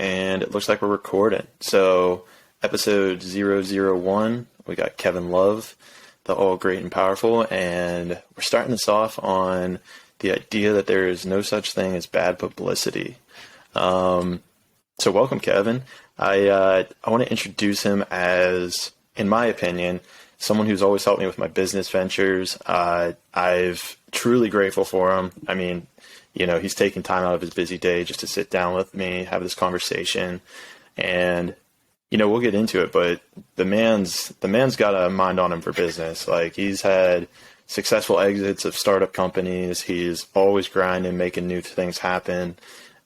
and it looks like we're recording. So episode 001, we got Kevin Love, the All Great and Powerful, and we're starting this off on the idea that there is no such thing as bad publicity. So welcome, Kevin. I want to introduce him as, in my opinion, someone who's always helped me with my business ventures. I've truly grateful for him. I mean, you know, he's taking time out of his busy day just to sit down with me, have this conversation, and, you know, we'll get into it, but the man's got a mind on him for business. Like, he's had successful exits of startup companies. He's always grinding, making new things happen.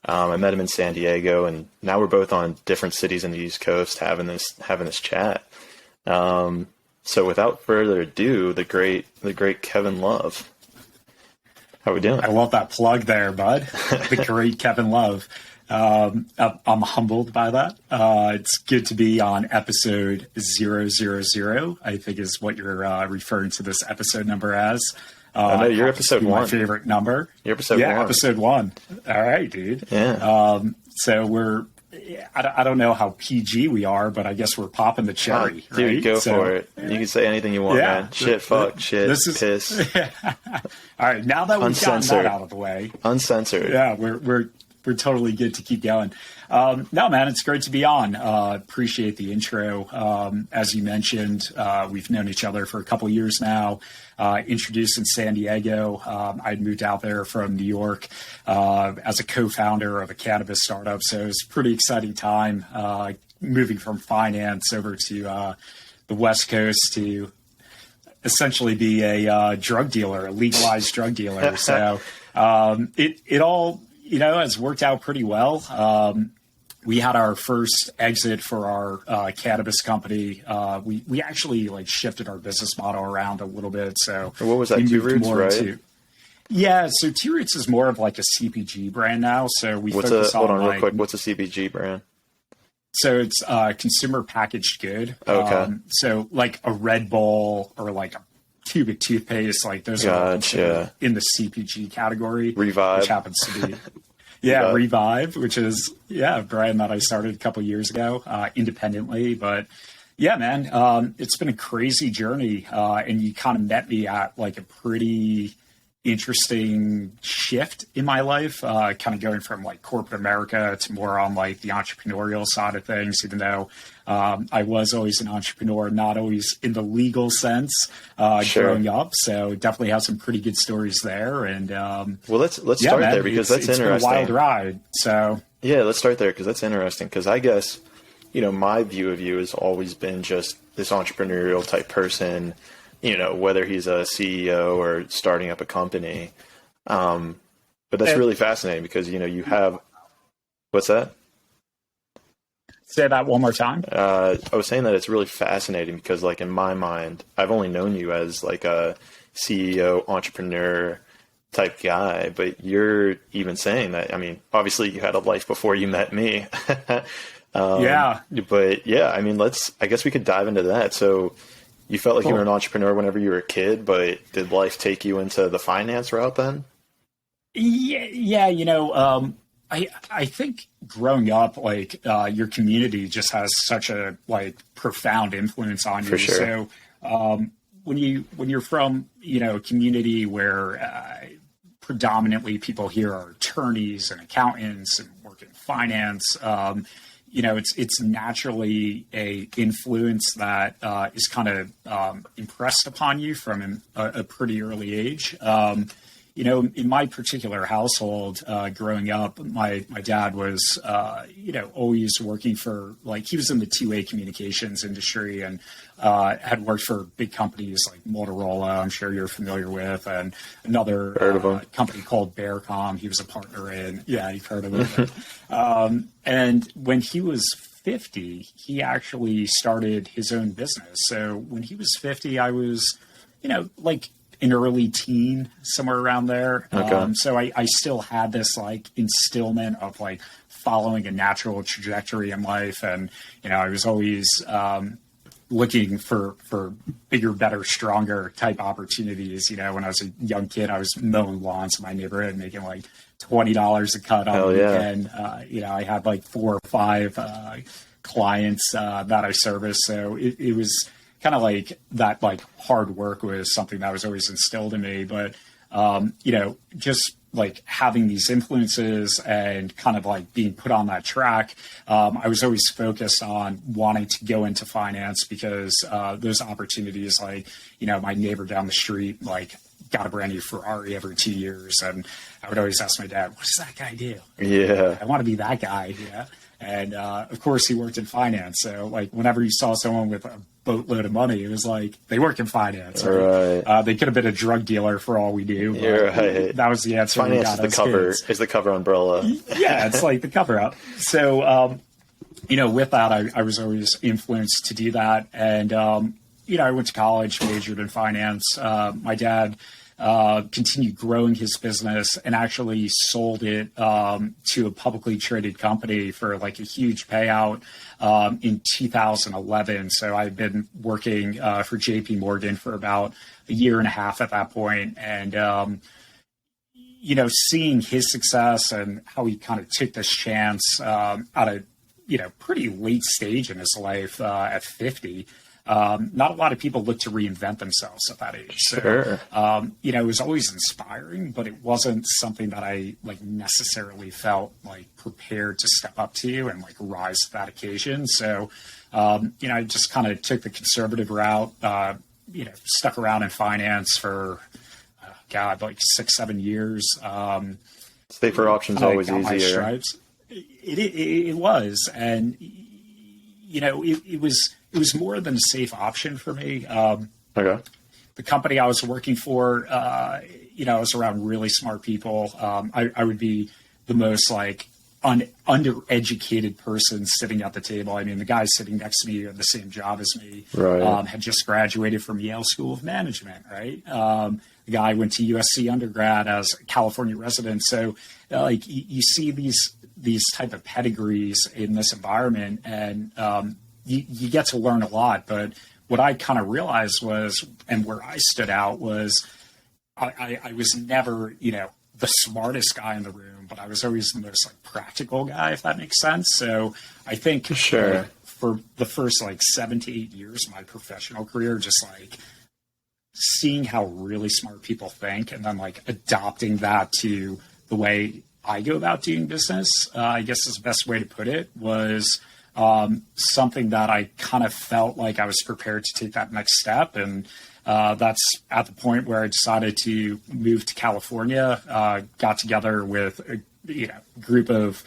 I met him in San Diego, and now we're both on different cities in the East Coast having this chat. So without further ado, the great Kevin Love. How we doing? I love that plug there, bud. The great Kevin Love. I'm humbled by that. It's good to be on episode 000, I think is what you're referring to this episode number as. I know you're episode 1. My favorite number. You're episode 1. Yeah, episode 1. All right, dude. Yeah. So I don't know how PG we are, but I guess we're popping the cherry. Dude, right? go for it. You can say anything you want, man. Shit, fuck, shit, piss. All right, now that we've gotten that out of the way. Uncensored. Yeah, we're totally good to keep going. No, man, it's great to be on. Appreciate the intro. As you mentioned, we've known each other for a couple of years now. Introduced in San Diego. I'd moved out there from New York as a co-founder of a cannabis startup. So it was a pretty exciting time moving from finance over to the West Coast to essentially be a drug dealer, a legalized drug dealer. So it all, you know, has worked out pretty well. We had our first exit for our cannabis company. We actually shifted our business model around a little bit. So what was that? Two Roots, right? Yeah. So Two Roots is more of like a CPG brand now. So we focus on, hold on real quick. What's a CPG brand? So it's consumer packaged good. Okay. So like a Red Bull or like a tube of toothpaste, like those are in the CPG category. Revive, which happens to be Revive, which is a brand that I started a couple years ago independently. But yeah, man, it's been a crazy journey, and you kind of met me at like a pretty interesting shift in my life, kind of going from like corporate America to more on like the entrepreneurial side of things, even though I was always an entrepreneur, not always in the legal sense growing up. So definitely have some pretty good stories there. And well, let's start there because that's interesting. It's been a wild ride. So yeah, let's start there because that's interesting. Because I guess, you know, my view of you has always been just this entrepreneurial type person. You know, whether he's a CEO or starting up a company. But that's really fascinating because, you know, you have, what's that? Say that one more time. I was saying that it's really fascinating because, like, in my mind, I've only known you as like a CEO, entrepreneur type guy, but you're even saying that, I mean, obviously you had a life before you met me. Yeah. But yeah, I mean, I guess we could dive into that. So, you felt like you were an entrepreneur whenever you were a kid, but did life take you into the finance route then? Yeah. You know, I think growing up, like your community just has such a profound influence on you. For sure. So when you're from, you know, a community where predominantly people here are attorneys and accountants and work in finance, you know, it's naturally a influence that is kind of impressed upon you from a pretty early age. You know, in my particular household, growing up, my dad was, you know, always working for, like, he was in the two-way communications industry and had worked for big companies like Motorola, I'm sure you're familiar with, and another company called Bearcom he was a partner in. Yeah, you've heard of it. And when he was 50, he actually started his own business. So when he was 50, I was, you know, like an early teen, somewhere around there. Okay. So I still had this like instillment of like following a natural trajectory in life. And, you know, I was always, looking for bigger, better, stronger type opportunities. When I was a young kid, I was mowing lawns in my neighborhood, making like $20 a cut on the weekend. I had like 4 or 5 clients that I serviced. So it was kind of like that, like hard work was something that was always instilled in me. But, just like having these influences and kind of like being put on that track, I was always focused on wanting to go into finance because those opportunities, like, my neighbor down the street, like, got a brand new Ferrari every 2 years. And I would always ask my dad, what does that guy do? Yeah. I want to be that guy. And of course, he worked in finance. So, like, whenever you saw someone with a boatload of money, it was like they work in finance. Right. They could have been a drug dealer for all we knew. You're right. That was the answer. Finance we got is the cover. Is the cover umbrella. Yeah, it's like the cover up. So, with that, I was always influenced to do that. And I went to college, majored in finance. My dad continued growing his business and actually sold it to a publicly traded company for like a huge payout in 2011. So I've been working for JP Morgan for about a year and a half at that point. And, seeing his success and how he kind of took this chance at a, pretty late stage in his life at 50. Not a lot of people look to reinvent themselves at that age. So, Sure. It was always inspiring, but it wasn't something that I like necessarily felt like prepared to step up to and like rise to that occasion. So, I just kind of took the conservative route, stuck around in finance for, like 6-7 years. Safer options always easier. It was. And, it was more than a safe option for me. Okay. The company I was working for, I was around really smart people. I would be the most like undereducated person sitting at the table. I mean, the guy sitting next to me had the same job as me, right. Had just graduated from Yale School of Management, right? The guy went to USC undergrad as a California resident. So like you see these type of pedigrees in this environment, and you get to learn a lot. But what I kind of realized was, and where I stood out was, I was never, the smartest guy in the room, but I was always the most like practical guy, if that makes sense. So I think sure. For the first like 7 to 8 years of my professional career, just like seeing how really smart people think and then like adopting that to the way I go about doing business, I guess is the best way to put it, was something that I kind of felt like I was prepared to take that next step. And that's at the point where I decided to move to California, got together with a group of,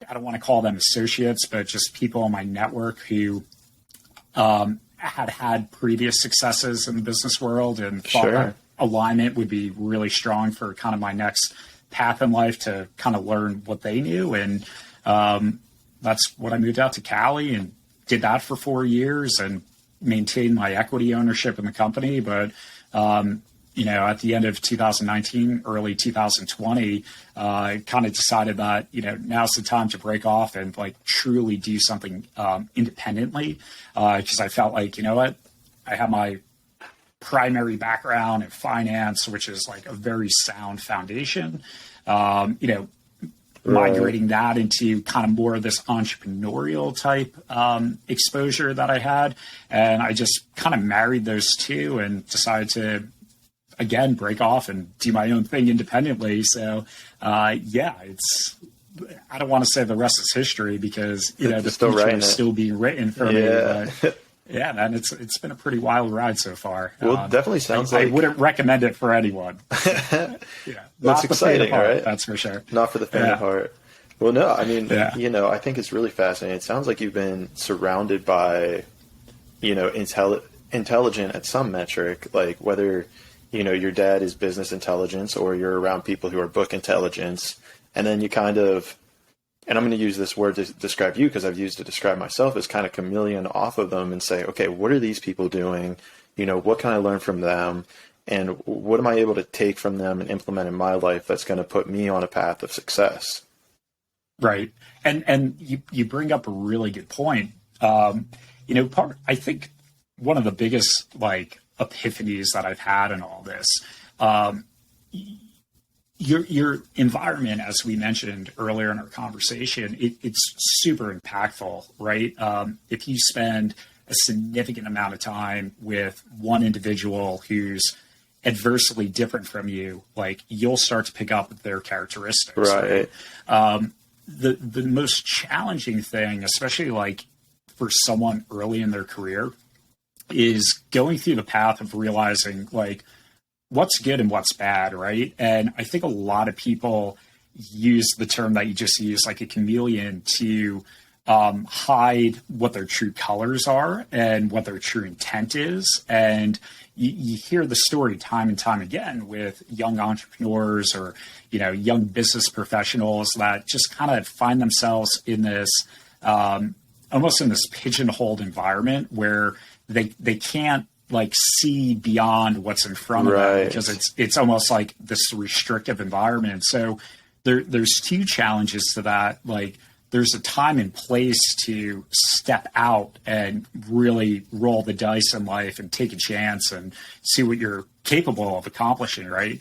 I don't want to call them associates, but just people in my network who had previous successes in the business world and thought sure. that alignment would be really strong for kind of my next path in life to kind of learn what they knew. And that's what I moved out to Cali and did that for 4 years and maintained my equity ownership in the company. But, at the end of 2019, early 2020, I kind of decided that, now's the time to break off and like truly do something independently. Because I felt like, I have my primary background in finance, which is like a very sound foundation. Migrating that into kind of more of this entrepreneurial type exposure that I had. And I just kind of married those two and decided to, again, break off and do my own thing independently. So, I don't want to say the rest is history because, the future is still being written for me. But yeah, man, it's been a pretty wild ride so far. Well, it definitely sounds I like... wouldn't recommend it for anyone. That's exciting, right? That's for sure. Not for the faint of heart. Well, no, I mean, I think it's really fascinating. It sounds like you've been surrounded by, intelligent at some metric, like whether, your dad is business intelligence or you're around people who are book intelligence. And then you kind of, and I'm going to use this word to describe you because I've used to describe myself as kind of chameleon off of them and say, okay, what are these people doing? What can I learn from them? And what am I able to take from them and implement in my life that's going to put me on a path of success? Right. And you bring up a really good point. I think one of the biggest like epiphanies that I've had in all this. Your environment, as we mentioned earlier in our conversation, it's super impactful, right? If you spend a significant amount of time with one individual who's adversely different from you, like you'll start to pick up their characteristics. Right. The most challenging thing, especially like for someone early in their career, is going through the path of realizing like what's good and what's bad, right? And I think a lot of people use the term that you just used, like a chameleon, to hide what their true colors are and what their true intent is. And you hear the story time and time again with young entrepreneurs or, young business professionals that just kind of find themselves in this, almost in this pigeonholed environment where they can't like see beyond what's in front of them because it's almost like this restrictive environment. So there's two challenges to that. Like there's a time and place to step out and really roll the dice in life and take a chance and see what you're capable of accomplishing. Right.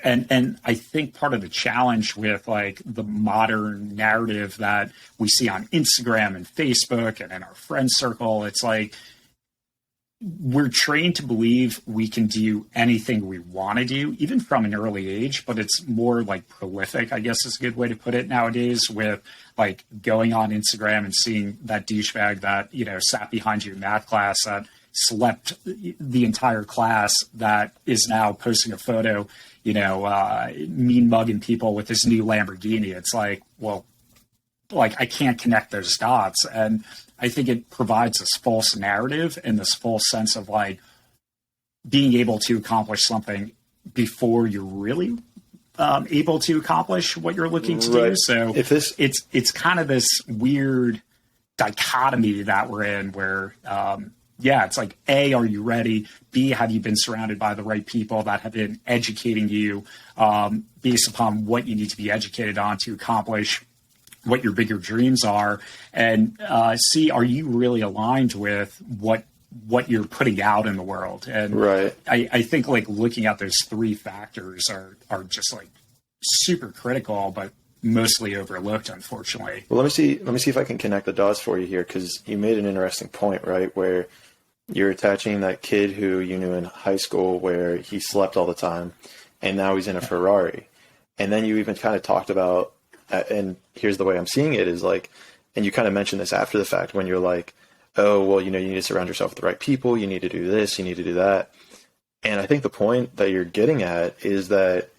And I think part of the challenge with like the modern narrative that we see on Instagram and Facebook and in our friend circle, it's like, we're trained to believe we can do anything we want to do, even from an early age, but it's more like prolific, I guess is a good way to put it nowadays, with like going on Instagram and seeing that douchebag that, sat behind you in math class that slept the entire class that is now posting a photo, mean mugging people with his new Lamborghini. It's like, well, like I can't connect those dots. And I think it provides this false narrative and this false sense of like being able to accomplish something before you're really able to accomplish what you're looking to do. So it's kind of this weird dichotomy that we're in where, it's like, A, are you ready? B, have you been surrounded by the right people that have been educating you based upon what you need to be educated on to accomplish what your bigger dreams are? And C, are you really aligned with what you're putting out in the world? And I think like looking at those three factors are just like super critical, but mostly overlooked, unfortunately. Well, let me see if I can connect the dots for you here, because you made an interesting point, right? Where you're attaching that kid who you knew in high school where he slept all the time, and now he's in a Ferrari. And then you even kind of talked about, and here's the way I'm seeing it is like, and you kind of mentioned this after the fact when you're like, oh, well, you need to surround yourself with the right people. You need to do this. You need to do that. And I think the point that you're getting at is that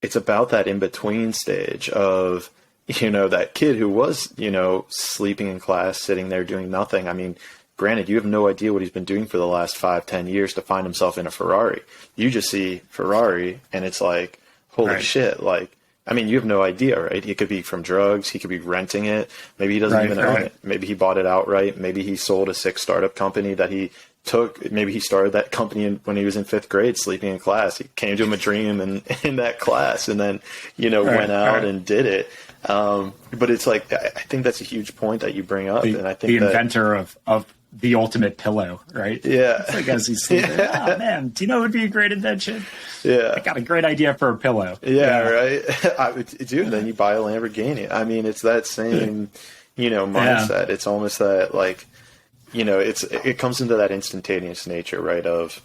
it's about that in-between stage of, that kid who was, sleeping in class, sitting there doing nothing. I mean, granted, you have no idea what he's been doing for the last 5-10 years to find himself in a Ferrari. You just see Ferrari and it's like, holy shit. Like, I mean, you have no idea, right? He could be from drugs. He could be renting it. Maybe he doesn't even own it. Maybe he bought it outright. Maybe he sold a sick startup company that he took. Maybe he started that company when he was in 5th grade, sleeping in class. He came to him a dream in that class and then, went out and did it. But it's like, I think that's a huge point that you bring up. And I think the inventor of the ultimate pillow, right? Yeah. It's like as he's sleeping, oh man, do you know what would be a great invention? Yeah. I got a great idea for a pillow. Yeah. Right. Dude, then you buy a Lamborghini. I mean, it's that same, mindset. It's almost that like, it comes into that instantaneous nature, right? Of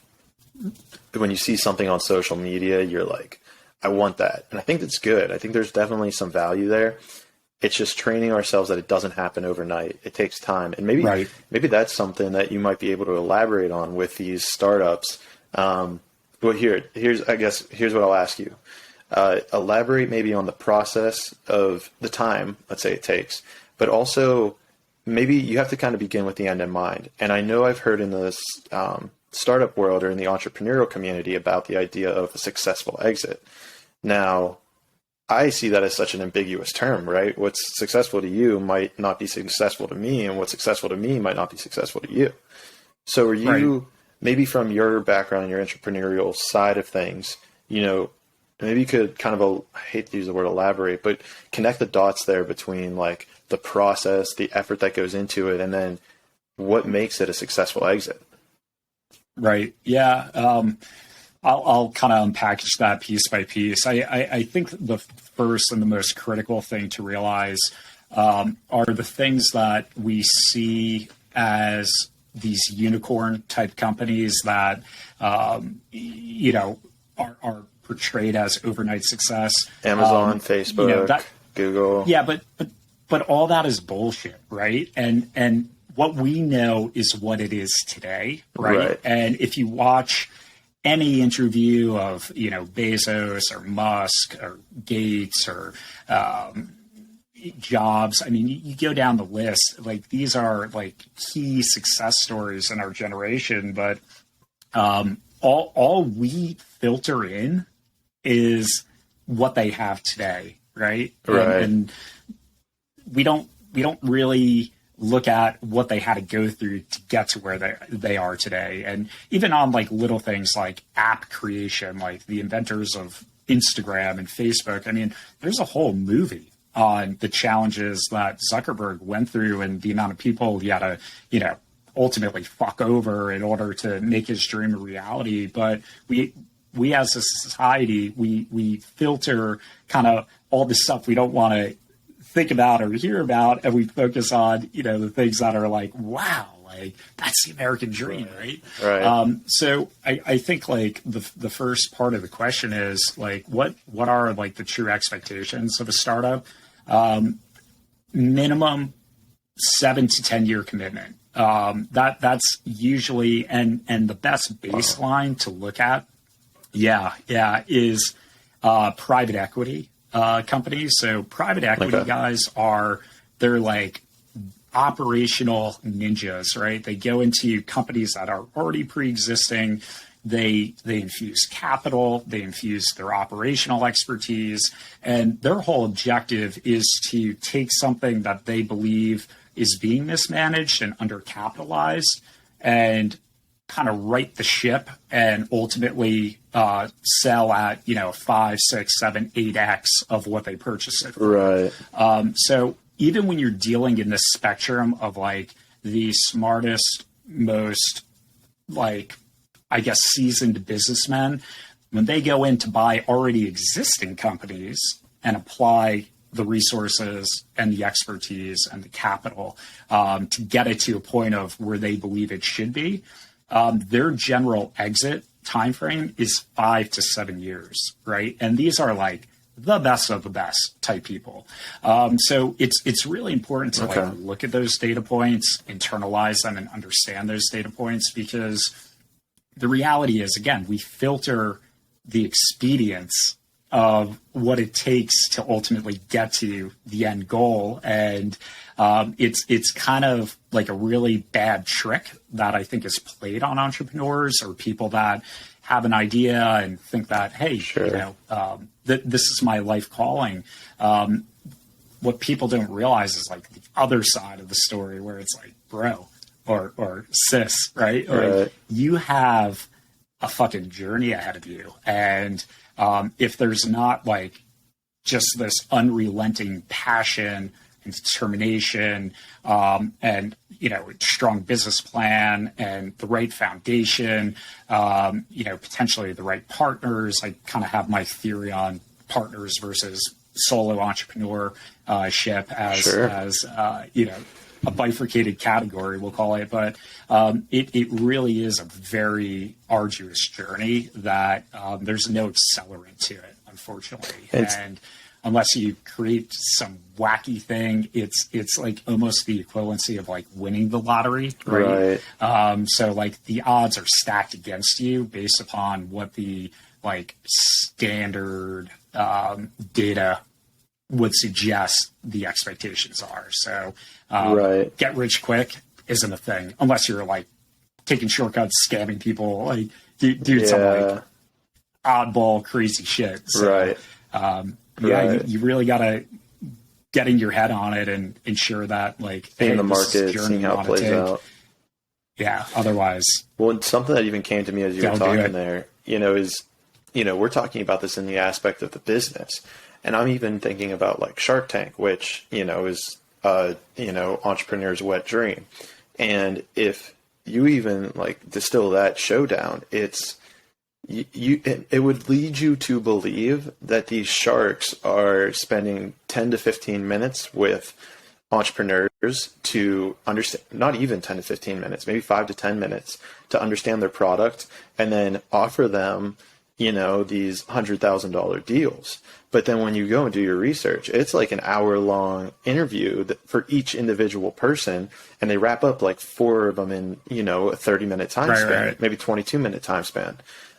when you see something on social media, you're like, I want that. And I think that's good. I think there's definitely some value there. It's just training ourselves that it doesn't happen overnight. It takes time. And maybe that's something that you might be able to elaborate on with these startups. Well, here's what I'll ask you. Elaborate maybe on the process of the time, let's say it takes, but also maybe you have to kind of begin with the end in mind. And I know I've heard in this startup world or in the entrepreneurial community about the idea of a successful exit. Now, I see that as such an ambiguous term, right? What's successful to you might not be successful to me, and what's successful to me might not be successful to you. So are you, maybe from your background and your entrepreneurial side of things, maybe you could kind of, I hate to use the word elaborate, but connect the dots there between like the process, the effort that goes into it, and then what makes it a successful exit? Right. Yeah. I'll kind of unpackage that piece by piece. I think the first and the most critical thing to realize are the things that we see as these unicorn type companies that, you know, are portrayed as overnight success. Amazon, Facebook, you know, Google. Yeah, but all that is bullshit, right? And what we know is what it is today, right? And if you watch any interview of, you know, Bezos or Musk or Gates or Jobs, I mean, you go down the list, like these are like key success stories in our generation, but all we filter in is what they have today, right? And we don't really look at what they had to go through to get to where they are today. And even on like little things like app creation, like the inventors of Instagram and Facebook, I mean, there's a whole movie on the challenges that Zuckerberg went through and the amount of people he had to, you know, ultimately fuck over in order to make his dream a reality. But we as a society, we filter kind of all the stuff we don't want to think about or hear about, and we focus on, you know, the things that are like, wow, like that's the American dream, right? So I think like the first part of the question is like, what are like the true expectations of a startup? Minimum 7 to 10 year commitment. That's usually and the best baseline to look at, is private equity companies. So private equity guys they're like operational ninjas, right? They go into companies that are already pre-existing. They infuse capital, they infuse their operational expertise, and their whole objective is to take something that they believe is being mismanaged and undercapitalized and kind of right the ship and ultimately sell at, you know, 5, 6, 7, 8x of what they purchased it for. So even when you're dealing in this spectrum of like the smartest, most like, I guess, seasoned businessmen, when they go in to buy already existing companies and apply the resources and the expertise and the capital to get it to a point of where they believe it should be, their general exit timeframe is 5 to 7 years, right? And these are like the best of the best type people. So it's really important to like look at those data points, internalize them, and understand those data points, because the reality is, again, we filter the expedience of what it takes to ultimately get to the end goal. And it's kind of like a really bad trick that I think is played on entrepreneurs or people that have an idea and think that, hey, you know, this is my life calling. What people don't realize is like the other side of the story where it's like, bro, or sis, right? Or you have a fucking journey ahead of you. And if there's not like just this unrelenting passion and determination, and, you know, strong business plan and the right foundation, you know, potentially the right partners. I kind of have my theory on partners versus solo entrepreneurship as you know, a bifurcated category, we'll call it, but it really is a very arduous journey that there's no accelerant to it, unfortunately. And unless you create some wacky thing, it's like almost the equivalency of like winning the lottery, right? So like the odds are stacked against you based upon what the like standard data would suggest the expectations are. So get rich quick isn't a thing unless you're like taking shortcuts, scamming people, like do some like oddball crazy shit. So, you really got to get in your head on it and ensure that like in the market, seeing how it plays out. Yeah. Otherwise, well, something that even came to me as you were talking there, you know, is, you know, we're talking about this in the aspect of the business. And I'm even thinking about like Shark Tank, which, you know, is, you know, entrepreneur's wet dream. And if you even like distill that show down, it would lead you to believe that these sharks are spending 10 to 15 minutes with entrepreneurs to understand, not even 10 to 15 minutes, maybe 5 to 10 minutes to understand their product, and then offer them, these $100,000 deals. But then when you go and do your research, it's like an hour-long interview for each individual person, and they wrap up like 4 of them in, a 30-minute time span, maybe 22-minute time span.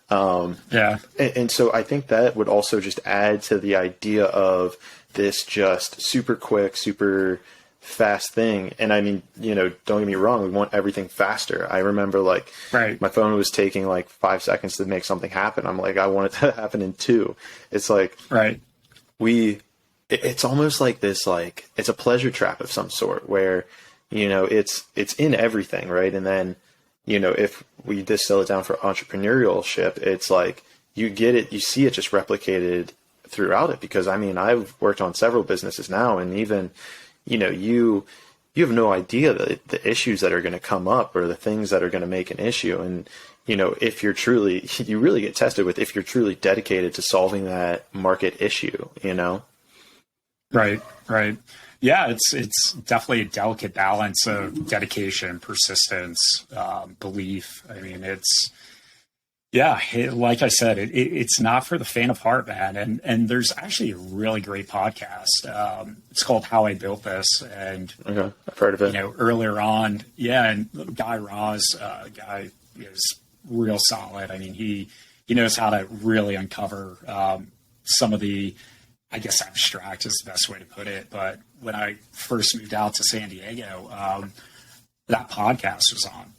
And so I think that would also just add to the idea of this just super quick, super fast thing. And I mean, don't get me wrong, we want everything faster. I remember my phone was taking like 5 seconds to make something happen. I'm like, I want it to happen in 2. It's like, it's almost like this, like it's a pleasure trap of some sort where, it's in everything. Right. And then, if we distill it down for entrepreneurship, it's like you get it, you see it just replicated throughout it. Because I mean, I've worked on several businesses now, and even, you have no idea the issues that are going to come up or the things that are going to make an issue. And, if you're truly, you really get tested with if you're truly dedicated to solving that market issue, Right. Yeah, it's definitely a delicate balance of dedication, persistence, belief. I mean, like I said, it's not for the faint of heart, man. And there's actually a really great podcast. It's called How I Built This. And I've heard of it. Earlier on, and Guy Raz, guy is real solid. I mean, he knows how to really uncover some of the, I guess abstract is the best way to put it. But when I first moved out to San Diego, that podcast was on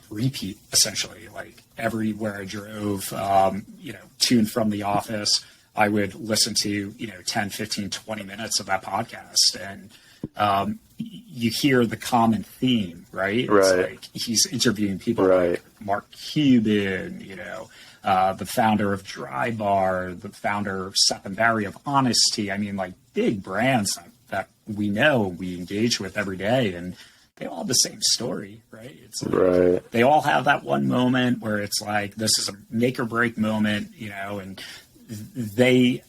repeat, essentially. Like everywhere I drove, to and from the office, I would listen to, 10, 15, 20 minutes of that podcast. And you hear the common theme, right? It's like he's interviewing people like Mark Cuban, the founder of Dry Bar, the founder of Seth and Barry of Honesty. I mean, like big brands that we know, we engage with every day, and they all have the same story, right? It's like they all have that one moment where it's like, this is a make or break moment, and they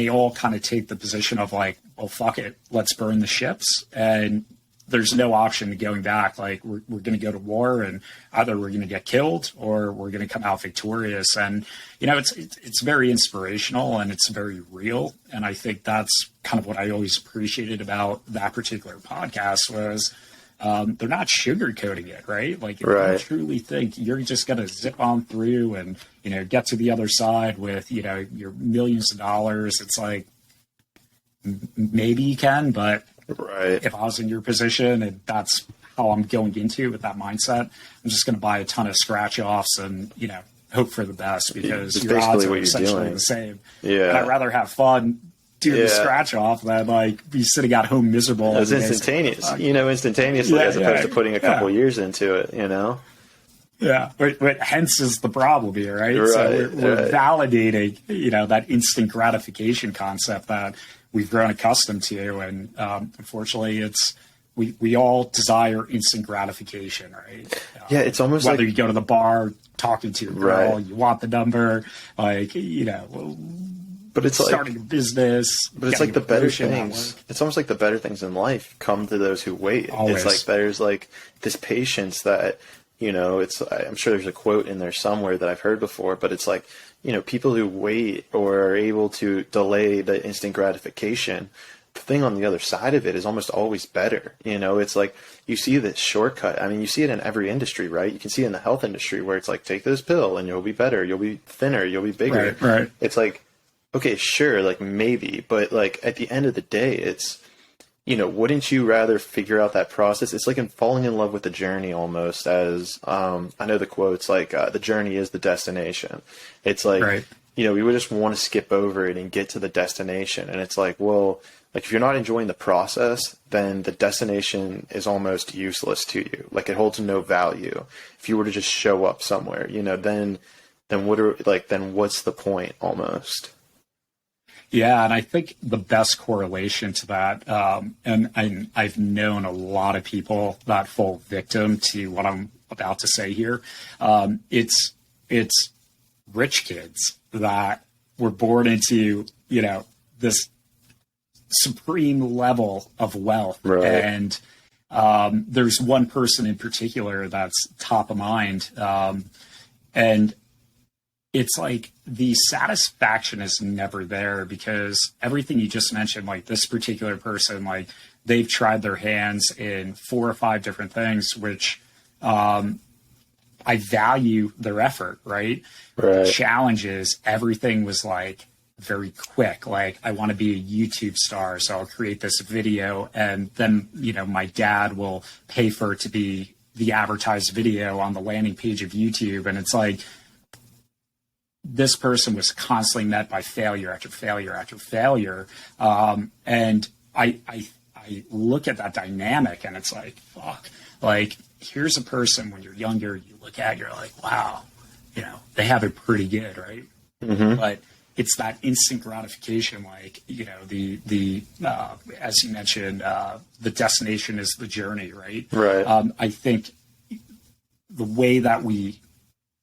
all kind of take the position of like, well, fuck it, let's burn the ships. And there's no option to going back. Like we're going to go to war, and either we're going to get killed or we're going to come out victorious. And, it's very inspirational and it's very real. And I think that's kind of what I always appreciated about that particular podcast was, they're not sugarcoating it, right? Like if you truly think you're just going to zip on through and, get to the other side with, your millions of dollars, it's like, maybe you can, but if I was in your position and that's how I'm going into with that mindset, I'm just going to buy a ton of scratch offs and, hope for the best because your odds are essentially the same. Yeah. And I'd rather have fun doing the scratch off than like be sitting at home miserable. It's instantaneous, instantaneously as opposed to putting a couple years into it, Yeah, but hence is the problem here, right? So we're validating, that instant gratification concept that we've grown accustomed to, and unfortunately, we all desire instant gratification, right? It's almost whether like you go to the bar talking to your girl, you want the number, like but it's starting a business. But it's like the better things. It's almost like the better things in life come to those who wait. Always. It's like there's like this patience that. I'm sure there's a quote in there somewhere that I've heard before, but it's like, people who wait or are able to delay the instant gratification, the thing on the other side of it is almost always better. It's like you see this shortcut. I mean, you see it in every industry, right? You can see it in the health industry where it's like, take this pill and you'll be better. You'll be thinner. You'll be bigger. Right. It's like, okay, sure. Like maybe, but like at the end of the day, it's, wouldn't you rather figure out that process? It's like in falling in love with the journey almost as, I know the quote's like, the journey is the destination. It's like, we would just want to skip over it and get to the destination. And it's like, well, like if you're not enjoying the process, then the destination is almost useless to you. Like it holds no value. If you were to just show up somewhere, then what's the point almost? Yeah, and I think the best correlation to that, and I've known a lot of people that fall victim to what I'm about to say here. It's rich kids that were born into, this supreme level of wealth. Right. And there's one person in particular that's top of mind. And it's like the satisfaction is never there because everything you just mentioned, like this particular person, like they've tried their hands in 4 or 5 different things, which I value their effort, right? Right. The challenge is everything was like very quick. Like, I want to be a YouTube star, so I'll create this video, and then, my dad will pay for it to be the advertised video on the landing page of YouTube. And it's like, this person was constantly met by failure after failure after failure. And I look at that dynamic and it's like, fuck, like, here's a person when you're younger, you look at, you're like, wow, they have it pretty good. Right. Mm-hmm. But it's that instant gratification. Like, the as you mentioned, the destination is the journey. Right. Right. I think the way that we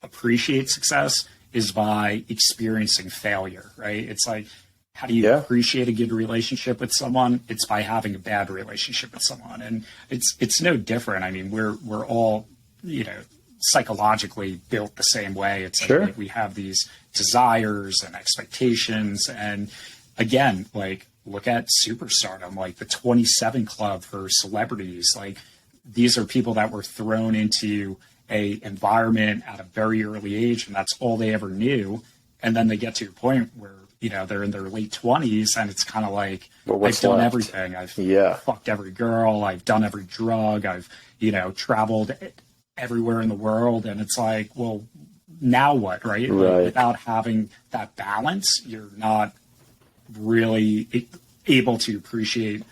appreciate success is by experiencing failure, right? It's like, how do you appreciate a good relationship with someone? It's by having a bad relationship with someone. And it's no different. I mean, we're all, psychologically built the same way. It's sure. Like we have these desires and expectations. And again, like, look at superstardom, like the 27 Club for celebrities. Like, these are people that were thrown into a environment at a very early age, and that's all they ever knew. And then they get to a point where, they're in their late 20s, and it's kind of like, I've done everything. I've fucked every girl. I've done every drug. I've, traveled everywhere in the world. And it's like, well, now what, right? Like, without having that balance, you're not really able to appreciate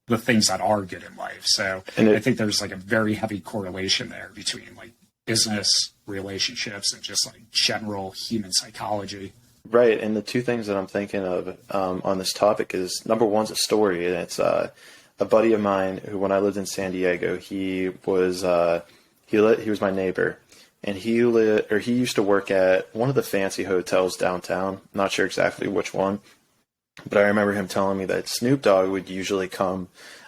the things that are good in life. So I think there's like a very heavy correlation there between like business, relationships, and just like general human psychology. Right. And the 2 things that I'm thinking of on this topic is, number one's a story. And it's a buddy of mine who, when I lived in San Diego, he was my neighbor, and he used to work at one of the fancy hotels downtown. Not sure exactly which one, but I remember him telling me that Snoop Dogg would usually come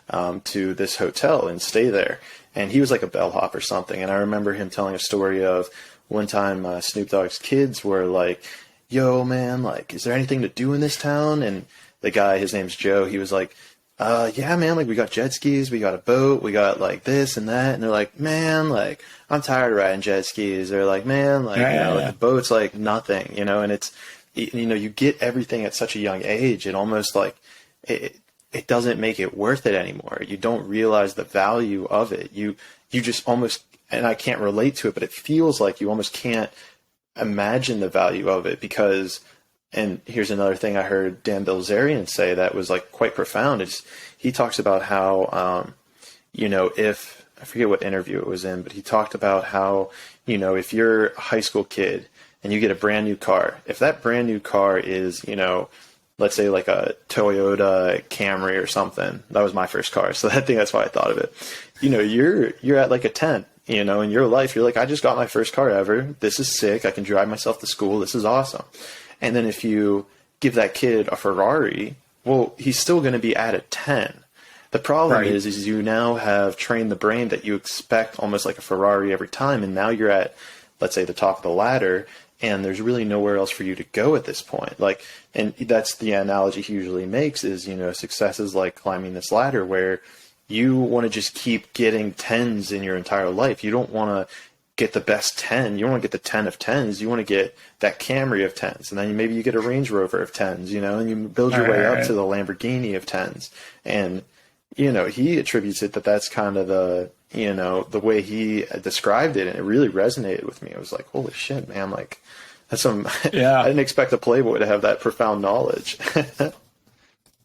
to this hotel and stay there. And he was like a bellhop or something. And I remember him telling a story of one time Snoop Dogg's kids were like, yo, man, like, is there anything to do in this town? And the guy, his name's Joe, he was like, yeah, man, like, we got jet skis, we got a boat, we got like this and that. And they're like, man, like, I'm tired of riding jet skis. They're like, man, like, like, the boat's like nothing, and it's, you get everything at such a young age, and almost like it doesn't make it worth it anymore. You don't realize the value of it. You just almost, and I can't relate to it, but it feels like you almost can't imagine the value of it because, and here's another thing I heard Dan Bilzerian say that was like quite profound, is he talks about how, if, I forget what interview it was in, but he talked about how, if you're a high school kid and you get a brand new car, if that brand new car is, let's say like a Toyota Camry or something. That was my first car. So I think that's why I thought of it. You're at like a 10, in your life. You're like, I just got my first car ever. This is sick. I can drive myself to school. This is awesome. And then if you give that kid a Ferrari, well, he's still going to be at a 10. The problem is you now have trained the brain that you expect almost like a Ferrari every time. And now you're at, let's say, the top of the ladder, and there's really nowhere else for you to go at this point. Like, and that's the analogy he usually makes is, success is like climbing this ladder where you want to just keep getting 10s in your entire life. You don't want to get the best 10. You don't want to get the 10 of 10s. You want to get that Camry of 10s. And then maybe you get a Range Rover of 10s, and you build your way up to the Lamborghini of 10s. And, he attributes it that's kind of the way he described it. And it really resonated with me. I was like, holy shit, man. Like, that's some, I didn't expect a Playboy to have that profound knowledge.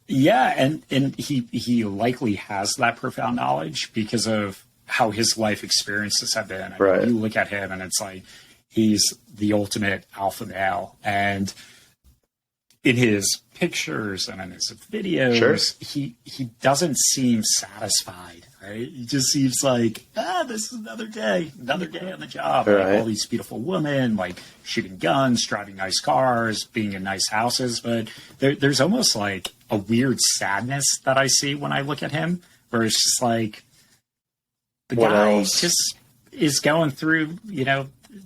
Yeah. And he likely has that profound knowledge because of how his life experiences have been. I mean, you look at him and it's like, he's the ultimate alpha male. And in his pictures and in his videos, Sure. he doesn't seem satisfied, right? He just seems like, this is another day on the job. Right. Like all these beautiful women, like shooting guns, driving nice cars, being in nice houses. But there's almost like a weird sadness that I see when I look at him, where it's just like the What guy else? just is going through,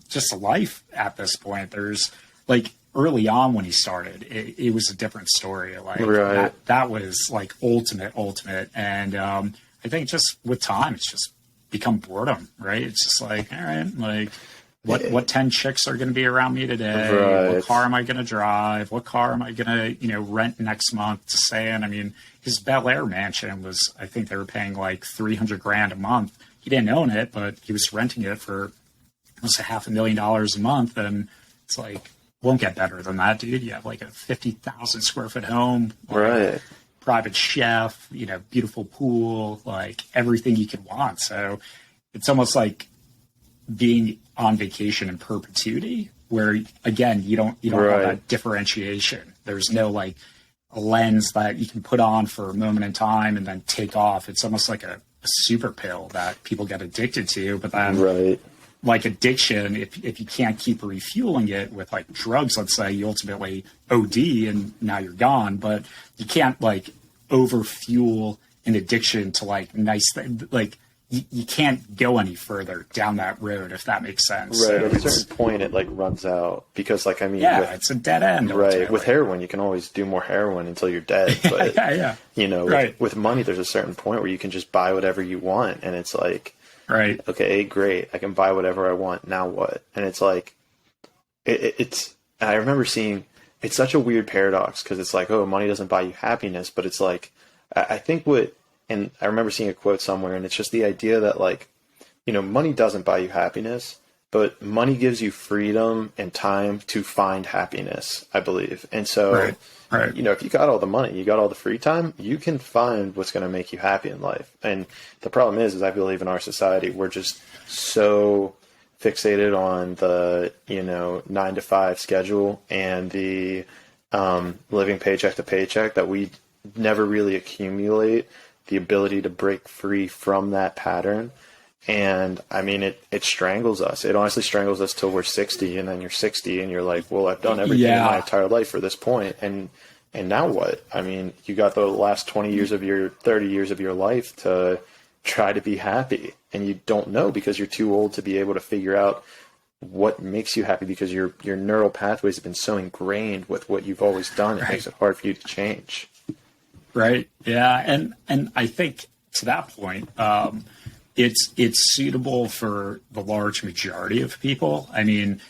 just life at this point. There's like, early on when he started, it was a different story. Like Right. that was like ultimate. And I think just with time, it's just become boredom, right? It's just like, all right, like what 10 chicks are going to be around me today? Right. What car am I going to drive? What car am I going to, rent next month to stay in? I mean, his Bel Air mansion was, I think they were paying like $300,000 a month. He didn't own it, but he was renting it for almost $500,000 a month. And it's like, won't get better than that, dude. You have like a 50,000 square foot home, Right. private chef, beautiful pool, like everything you could want. So it's almost like being on vacation in perpetuity, where again, you don't Right. have that differentiation. There's no like a lens that you can put on for a moment in time and then take off. It's almost like a super pill that people get addicted to, but then Right. like addiction, if you can't keep refueling it with like drugs, let's say, you ultimately OD and now you're gone, but you can't like overfuel an addiction to like nice things. Like you can't go any further down that road, if that makes sense. Right. So At a certain point, it like runs out because, like, I mean, it's a dead end. right. ultimately. With heroin, you can always do more heroin until you're dead. But yeah. Right. with money, there's a certain point where you can just buy whatever you want, and it's like, Right. okay, great, I can buy whatever I want. Now what? And it's like, it's. I remember seeing it's such a weird paradox because it's like, oh, money doesn't buy you happiness, but it's like, I think and I remember seeing a quote somewhere, and it's just the idea that like, money doesn't buy you happiness, but money gives you freedom and time to find happiness, I believe. And so, Right. if you got all the money, you got all the free time, you can find what's going to make you happy in life. And the problem is I believe in our society, we're just so fixated on the, 9-to-5 schedule and the living paycheck to paycheck that we never really accumulate the ability to break free from that pattern. And I mean, it strangles us. It honestly strangles us till we're 60, and then you're 60 and you're like, well, I've done everything in my entire life for this point. And now what? I mean, you got the last 30 years of your life to try to be happy, and you don't know because you're too old to be able to figure out what makes you happy because your neural pathways have been so ingrained with what you've always done. It makes it hard for you to change. Right. Yeah. And I think to that point, it's suitable for the large majority of people. I mean,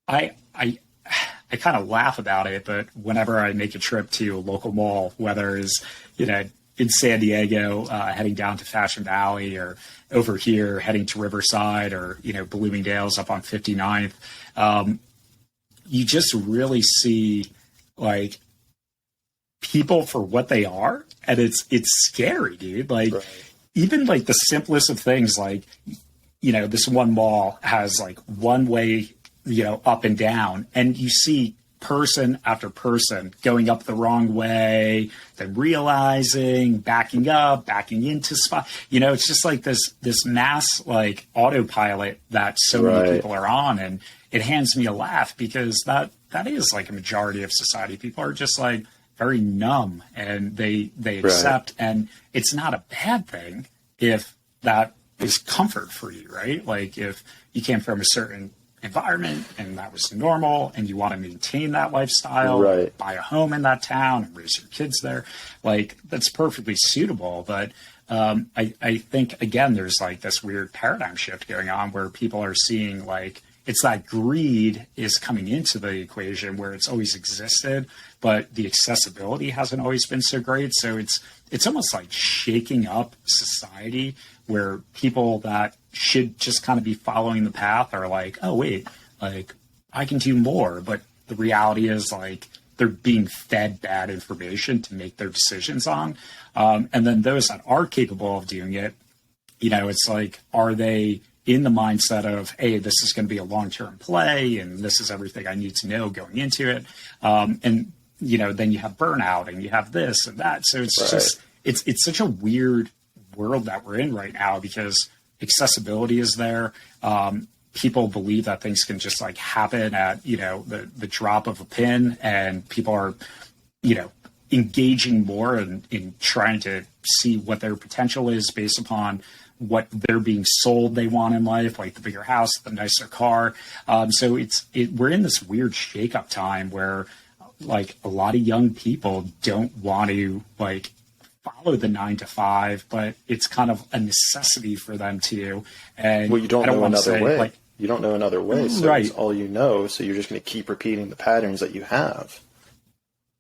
I kind of laugh about it, but whenever I make a trip to a local mall, whether it's, in San Diego, heading down to Fashion Valley, or over here heading to Riverside, or, Bloomingdale's up on 59th, you just really see like people for what they are. And it's scary, dude. Like, even like the simplest of things, like, this one mall has like one way, up and down, and you see person after person going up the wrong way, then realizing, backing up, backing into spot. It's just like this mass like autopilot that so many people are on, and it hands me a laugh because that is like a majority of society. People are just like very numb, and they accept, and it's not a bad thing if that is comfort for you, right? Like if you came from a certain environment and that was normal and you want to maintain that lifestyle, buy a home in that town and raise your kids there, like that's perfectly suitable. But I think, again, there's like this weird paradigm shift going on where people are seeing like it's that greed is coming into the equation where it's always existed, but the accessibility hasn't always been so great. So it's almost like shaking up society where people that should just kind of be following the path are like, oh, wait, like I can do more. But the reality is like they're being fed bad information to make their decisions on. And then those that are capable of doing it, it's like, are they in the mindset of, hey, this is going to be a long-term play and this is everything I need to know going into it. And then you have burnout and you have this and that. So it's just, it's such a weird world that we're in right now because accessibility is there. People believe that things can just like happen at, the drop of a pin, and people are, engaging more in trying to see what their potential is based upon what they're being sold they want in life, like the bigger house, the nicer car. So we're in this weird shakeup time where like a lot of young people don't want to like follow the 9 to 5, but it's kind of a necessity for them to. And well, you don't know another way. Like, you don't know another way. So right. It's all you know. So you're just going to keep repeating the patterns that you have.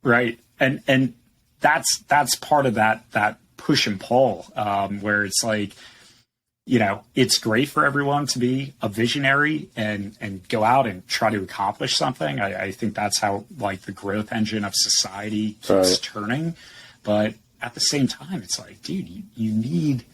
Right. And that's part of that push and pull, where it's like, it's great for everyone to be a visionary and go out and try to accomplish something. I think that's how like the growth engine of society keeps turning. But at the same time, it's like, dude, you need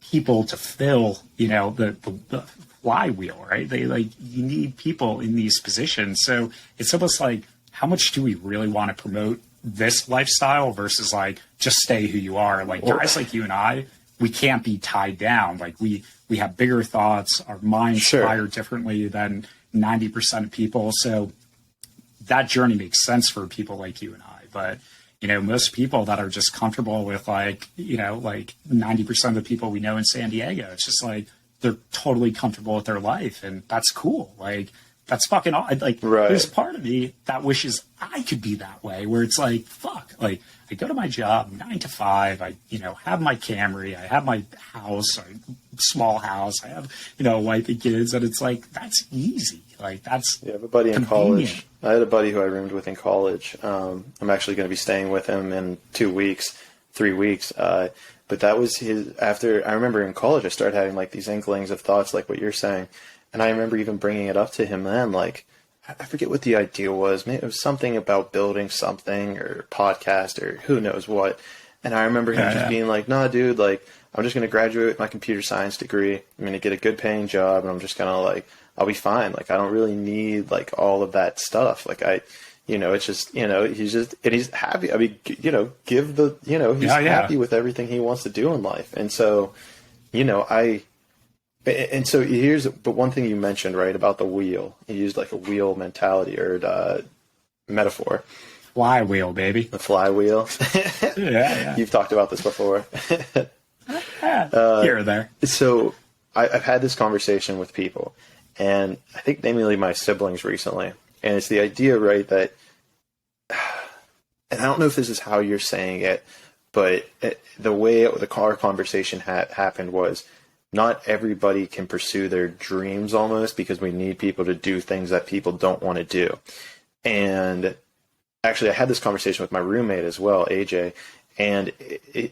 people to fill, the flywheel, right? You need people in these positions. So it's almost like, how much do we really want to promote this lifestyle versus like just stay who you are? Like guys like you and I, we can't be tied down. Like we have bigger thoughts, our minds fire differently than 90% of people. So that journey makes sense for people like you and I. But most people that are just comfortable with like 90% of the people we know in San Diego, it's just like they're totally comfortable with their life, and that's cool. Like that's fucking like. There's part of me that wishes I could be that way, where it's like, fuck, like I go to my job 9 to 5. I have my Camry, I have my house, small house, I have a wife and kids, and it's like that's easy. Like that's I have a buddy in college. I had a buddy who I roomed with in college. I'm actually going to be staying with him in 3 weeks. But that was after I remember in college, I started having like these inklings of thoughts like what you're saying. And I remember even bringing it up to him then, like, I forget what the idea was. Maybe it was something about building something or podcast or who knows what. And I remember him just being like, nah, dude, like, I'm just going to graduate with my computer science degree. I'm going to get a good paying job, and I'm just going to like, I'll be fine. Like, I don't really need like all of that stuff. Like it's just, and he's happy. I mean, he's happy with everything he wants to do in life. And so, but one thing you mentioned, right, about the wheel, you used like a wheel mentality or metaphor. Flywheel, baby. The flywheel. Yeah. You've talked about this before. Here or there. So I've had this conversation with people, and I think namely my siblings recently. And it's the idea, right, that, and I don't know if this is how you're saying it, but the way the car conversation happened was, not everybody can pursue their dreams almost, because we need people to do things that people don't want to do. And actually, I had this conversation with my roommate as well, AJ, and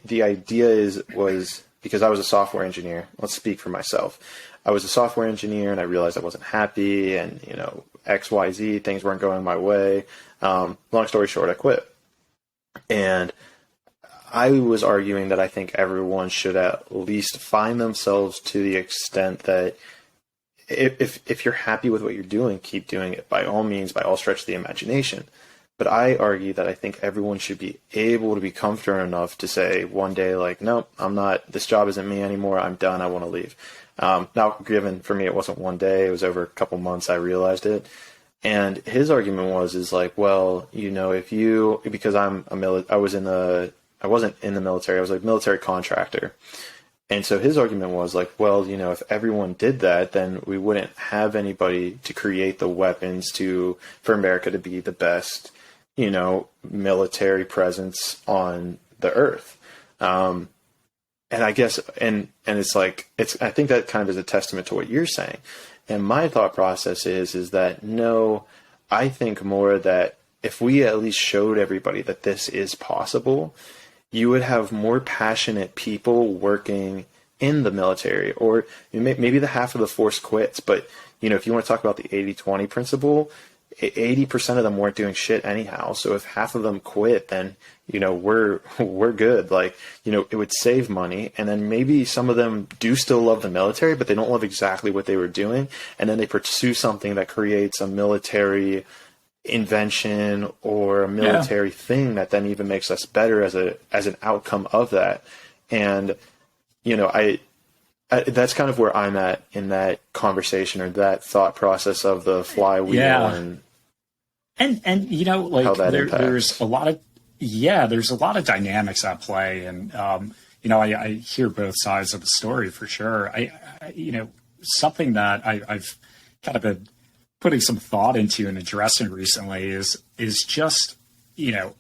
the idea was because I was a software engineer. Let's speak for myself. I was a software engineer, and I realized I wasn't happy, and X, Y, Z, things weren't going my way. Long story short, I quit. And I was arguing that I think everyone should at least find themselves to the extent that if you're happy with what you're doing, keep doing it by all means, by all stretch of the imagination. But I argue that I think everyone should be able to be comfortable enough to say one day, like, no, I'm not, this job isn't me anymore. I'm done. I want to leave. Now, given for me, it wasn't one day. It was over a couple months I realized it. And his argument is like, well, because I wasn't in the military. I was a military contractor. And so his argument was like, well, if everyone did that, then we wouldn't have anybody to create the weapons for America to be the best, military presence on the earth. And I guess, and it's like, I think that kind of is a testament to what you're saying. And my thought process is that, no, I think more that if we at least showed everybody that this is possible, you would have more passionate people working in the military, or maybe the half of the force quits. But, if you want to talk about the 80-20 principle, 80% of them weren't doing shit anyhow. So if half of them quit, then, we're good. Like, it would save money. And then maybe some of them do still love the military, but they don't love exactly what they were doing. And then they pursue something that creates a military invention or a military thing that then even makes us better as an outcome of that. And, you know, I that's kind of where I'm at in that conversation or that thought process of the flywheel and you know, like how that there's a lot of dynamics at play, and you know, I hear both sides of the story for sure. I you know, something that I've kind of been putting some thought into and addressing recently is just, you know,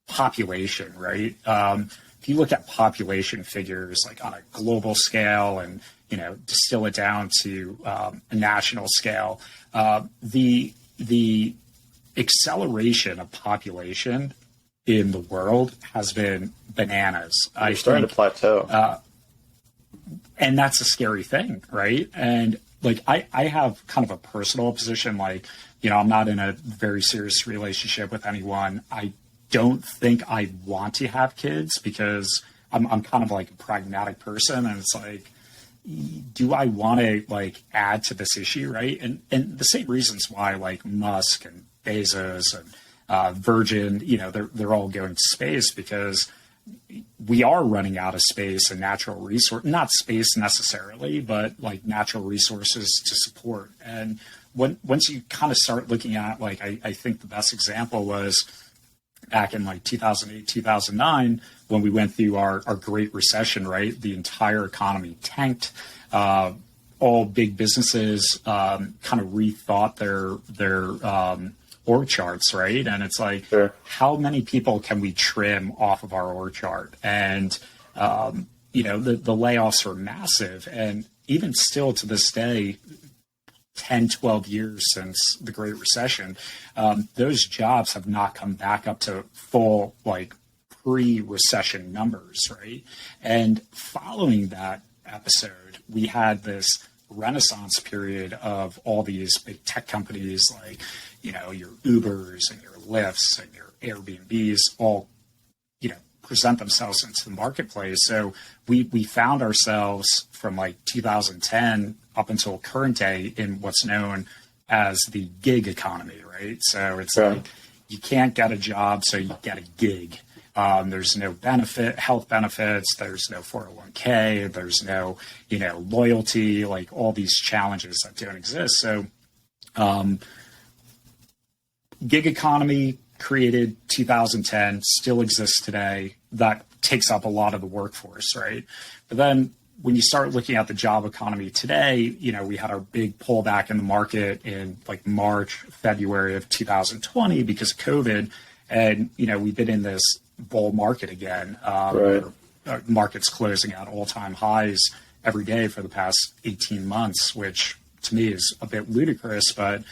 population, right? If you look at population figures like on a global scale and, you know, distill it down to a national scale, the acceleration of population in the world has been bananas. We're starting to plateau. And that's a scary thing, right? And like, I have kind of a personal position, like, you know, I'm not in a very serious relationship with anyone. I don't think I want to have kids because I'm kind of like a pragmatic person. And it's like, do I want to like add to this issue, right? And the same reasons why like Musk and Bezos and Virgin, you know, they're all going to space, because we are running out of space and natural resource, not space necessarily, but like natural resources to support. And once you kind of start looking at, like, I think the best example was back in like 2008, 2009, when we went through our Great Recession, right? The entire economy tanked. All big businesses kind of rethought their org charts, right? And it's like, sure, how many people can we trim off of our org chart? And, you know, the layoffs are massive. And even still to this day, 10, 12 years since the Great Recession, those jobs have not come back up to full, like, pre-recession numbers, right? And following that episode, we had this renaissance period of all these big tech companies, like, you know, your Ubers and your Lyfts and your Airbnbs all, you know, present themselves into the marketplace. So we found ourselves from like 2010 up until current day in what's known as the gig economy, right? So it's like, you can't get a job, so you get a gig. There's no health benefits. There's no 401k. There's no, you know, loyalty, like all these challenges that don't exist. So, gig economy created 2010, still exists today. That takes up a lot of the workforce, right? But then when you start looking at the job economy today, you know, we had our big pullback in the market in like March, February of 2020 because of COVID. And, you know, we've been in this bull market again. Right. Markets closing at all-time highs every day for the past 18 months, which to me is a bit ludicrous, but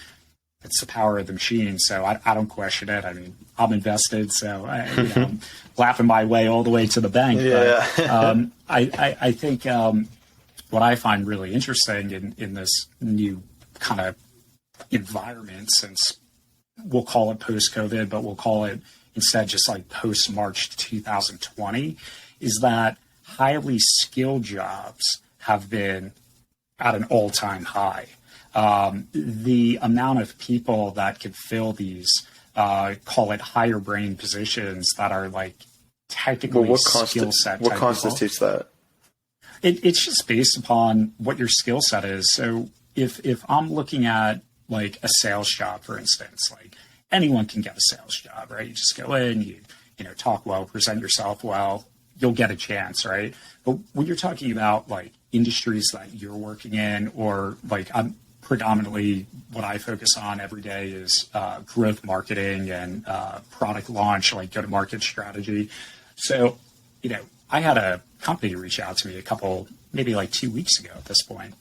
it's the power of the machine. So I don't question it. I mean, I'm invested, so I'm laughing my way all the way to the bank. Yeah. But I think what I find really interesting in this new kind of environment, since we'll call it post-COVID, but we'll call it instead just like post-March 2020, is that highly skilled jobs have been at an all-time high. The amount of people that could fill these, call it higher brain positions that are like technically skill set. What constitutes that? It's just based upon what your skill set is. So if I'm looking at like a sales job, for instance, like anyone can get a sales job, right? You just go in, you know, talk well, present yourself well, you'll get a chance, right? But when you're talking about like industries that you're working in, or like I'm predominantly what I focus on every day is growth marketing and product launch, like go-to-market strategy. So, you know, I had a company reach out to me maybe like 2 weeks ago at this point.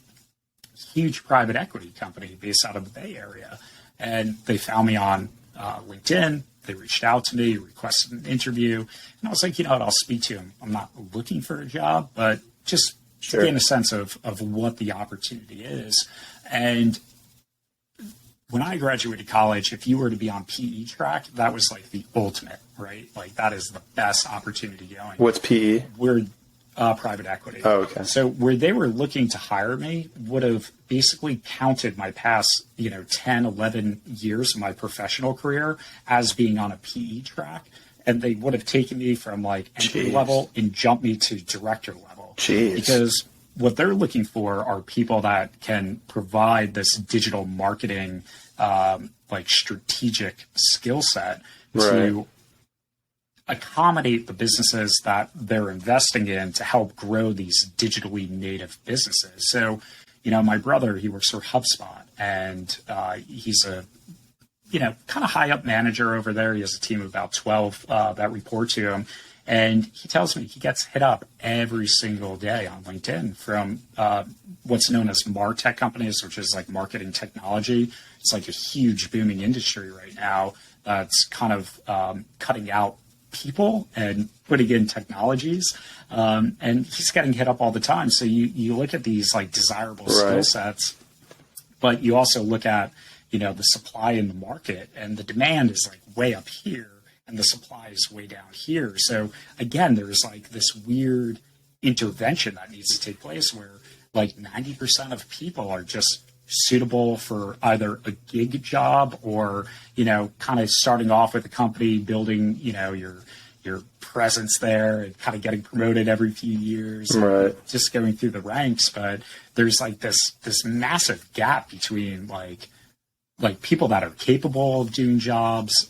Huge private equity company based out of the Bay Area. And they found me on LinkedIn. They reached out to me, requested an interview. And I was like, you know what, I'll speak to him. I'm not looking for a job, but just to gain a sense of what the opportunity is. And when I graduated college, if you were to be on PE track, that was like the ultimate, right? Like that is the best opportunity going. What's PE? Private equity. Oh, okay. So where they were looking to hire me would have basically counted my past, 10, 11 years of my professional career as being on a PE track. And they would have taken me from like entry level and jumped me to director level. Jeez. Because what they're looking for are people that can provide this digital marketing, like strategic skill set to accommodate the businesses that they're investing in to help grow these digitally native businesses. So, my brother, he works for HubSpot, and he's a, kind of high up manager over there. He has a team of about 12 that report to him. And he tells me he gets hit up every single day on LinkedIn from what's known as MarTech companies, which is like marketing technology. It's like a huge booming industry right now that's kind of cutting out people and putting in technologies. And he's getting hit up all the time. So you look at these like desirable skill sets, but you also look at, the supply in the market, and the demand is like way up here and the supply is way down here. So again, there's like this weird intervention that needs to take place where like 90% of people are just suitable for either a gig job or, kind of starting off with a company, building, your presence there and kind of getting promoted every few years, just going through the ranks. But there's like this massive gap between like people that are capable of doing jobs,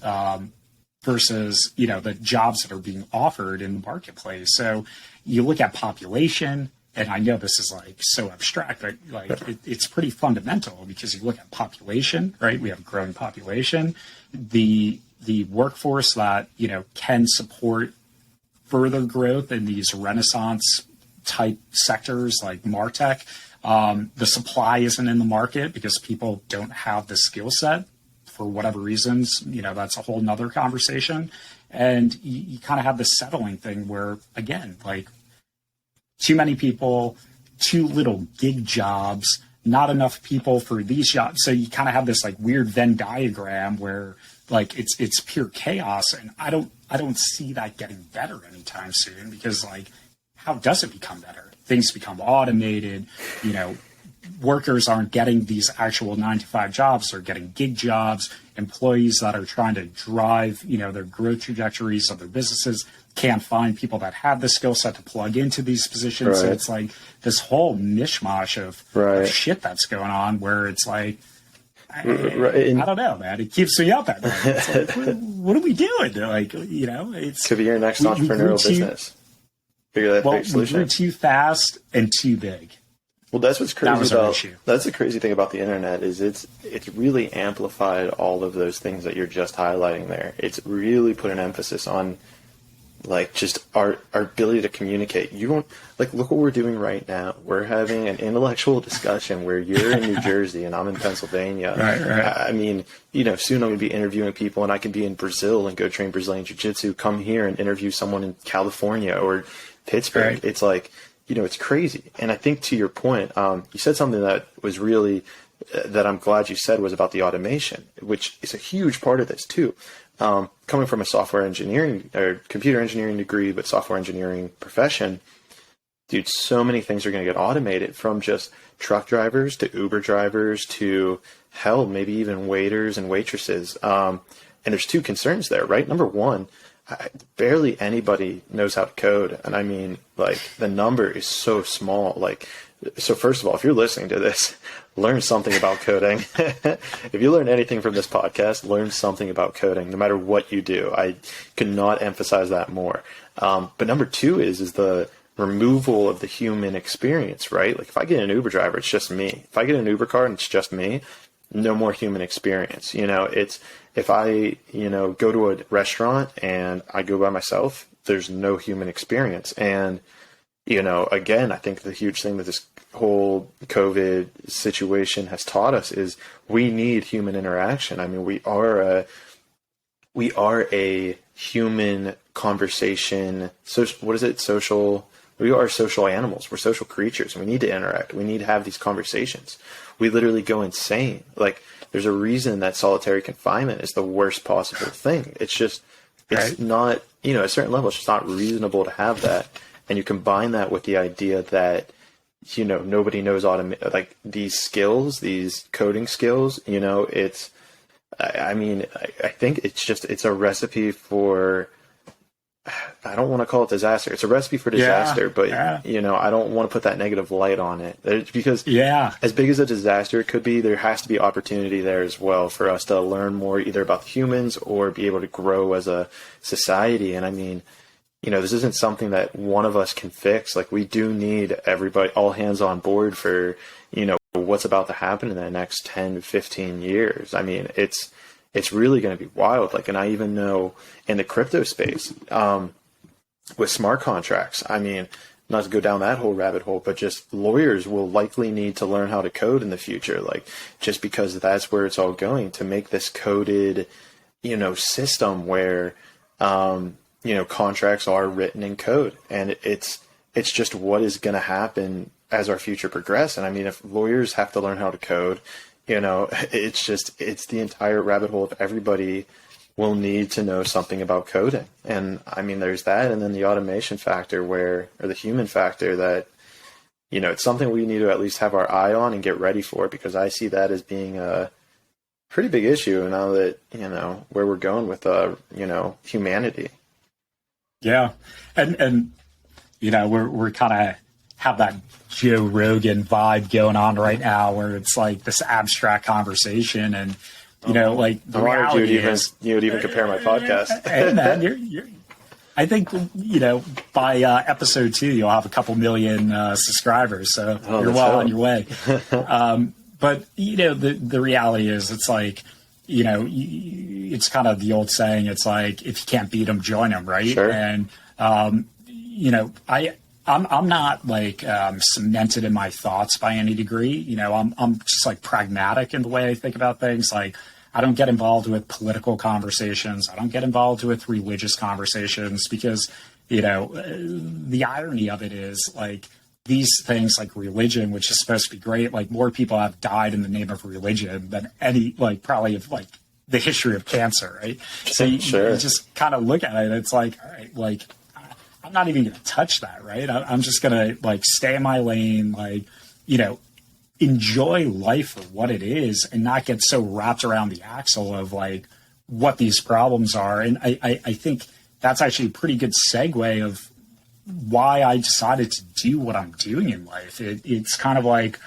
versus, the jobs that are being offered in the marketplace. So you look at population, and I know this is like so abstract, but like it's pretty fundamental because you look at population, right? We have a growing population. The workforce that, can support further growth in these Renaissance type sectors like MarTech. The supply isn't in the market because people don't have the skill set for whatever reasons, that's a whole nother conversation. And you kind of have this settling thing where, again, like too many people, too little gig jobs, not enough people for these jobs. So you kind of have this like weird Venn diagram where like it's pure chaos. And I don't see that getting better anytime soon because like, how does it become better? Things become automated, workers aren't getting these actual 9-to-5 jobs. They're getting gig jobs. Employees that are trying to drive, their growth trajectories of their businesses can't find people that have the skill set to plug into these positions. So it's like this whole mishmash of shit that's going on where it's like, I don't know, man. It keeps me up at night. It's like, what are we doing? Like, it's could be your next entrepreneurial business. Figure that big solution. We grew too fast and too big. Well, that's what's crazy that's the crazy thing about the internet is it's really amplified all of those things that you're just highlighting there. It's really put an emphasis on like just our ability to communicate. You don't like look what we're doing right now. We're having an intellectual discussion where you're in New Jersey and I'm in Pennsylvania. Right. I mean, soon I'm going to be interviewing people and I can be in Brazil and go train Brazilian Jiu-Jitsu, come here and interview someone in California or Pittsburgh. It's like, it's crazy. And I think to your point, you said something that was really, that I'm glad you said was about the automation, which is a huge part of this too. Coming from a software engineering or computer engineering degree, but software engineering profession, dude, so many things are going to get automated from just truck drivers to Uber drivers to hell, maybe even waiters and waitresses. And there's two concerns there, right? Number one, barely anybody knows how to code. And I mean, like, the number is so small. Like, so first of all, if you're listening to this, learn something about coding. If you learn anything from this podcast, learn something about coding, no matter what you do. I could not emphasize that more. But number two is the removal of the human experience, right? Like, if I get an Uber driver, it's just me. If I get an Uber car and it's just me, no more human experience. It's, if I, go to a restaurant and I go by myself, there's no human experience. And, again, I think the huge thing that this whole COVID situation has taught us is we need human interaction. I mean, we are a human conversation. We are social animals. We're social creatures, and we need to interact. We need to have these conversations. We literally go insane. Like, there's a reason that solitary confinement is the worst possible thing. It's just, it's not, at a certain level, it's just not reasonable to have that. and you combine that with the idea that, nobody knows like these skills, these coding skills, I think it's a recipe for, I don't want to call it disaster. It's a recipe for disaster, but I don't want to put that negative light on it, because as big as a disaster it could be, there has to be opportunity there as well for us to learn more either about the humans or be able to grow as a society. And this isn't something that one of us can fix. Like, we do need everybody, all hands on board for, what's about to happen in the next 10 to 15 years. It's really going to be wild. Like, and I even know in the crypto space, with smart contracts, not to go down that whole rabbit hole, but just lawyers will likely need to learn how to code in the future. Like, just because that's where it's all going, to make this coded, system where, contracts are written in code, and it's just what is going to happen as our future progresses. And if lawyers have to learn how to code, it's the entire rabbit hole of everybody will need to know something about coding. And there's that. And then the automation factor or the human factor that, it's something we need to at least have our eye on and get ready for, because I see that as being a pretty big issue now that, where we're going with, humanity. Yeah. And we're kind of have that Joe Rogan vibe going on right now, where it's like this abstract conversation, and the reality is, you would even compare my podcast. Hey man, you're I think by episode 2 you'll have a couple million subscribers, so you're well on your way. But the reality is, it's like, it's kind of the old saying, it's like, if you can't beat them, join them, right? Sure. And I'm not like cemented in my thoughts by any degree. I'm just like pragmatic in the way I think about things. Like, I don't get involved with political conversations. I don't get involved with religious conversations, because, the irony of it is, like, these things like religion, which is supposed to be great, like, more people have died in the name of religion than any, like, probably of like the history of cancer, right? So you just kind of look at it, it's like, all right, like, I'm not even going to touch that, right? I'm just going to like stay in my lane, like, enjoy life for what it is, and not get so wrapped around the axle of like what these problems are. And I think that's actually a pretty good segue of why I decided to do what I'm doing in life. It's kind of like,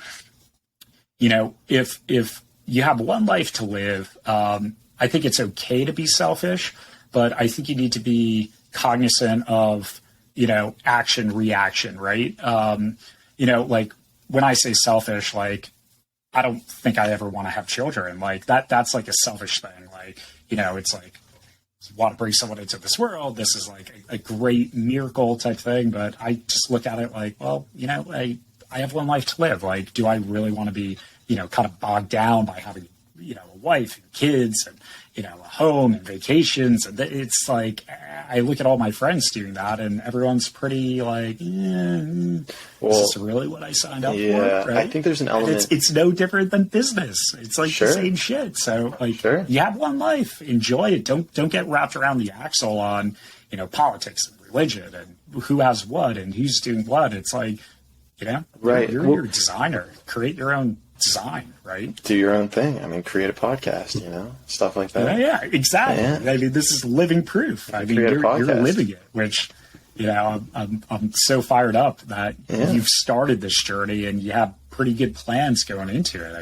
if you have one life to live, I think it's okay to be selfish, but I think you need to be cognizant of, action, reaction, right? Like, when I say selfish, like, I don't think I ever want to have children. Like, that's like a selfish thing. Like, it's like, you want to bring someone into this world. This is like a great miracle type thing. But I just look at it like, well, I have one life to live. Like, do I really want to be, kind of bogged down by having, a wife and kids and, a home and vacations? And it's like, I look at all my friends doing that, and everyone's pretty like, is this really what I signed up for? Right? I think there's an element. It's no different than business. It's like the same shit. So like, you have one life, enjoy it. Don't get wrapped around the axle on, politics and religion and who has what and who's doing what. It's like, right. You're a designer. Create your own design, right? Do your own thing. Create a podcast, stuff like that. Yeah, exactly. Yeah. This is living proof. You're living it, which, I'm so fired up that you've started this journey and you have pretty good plans going into it.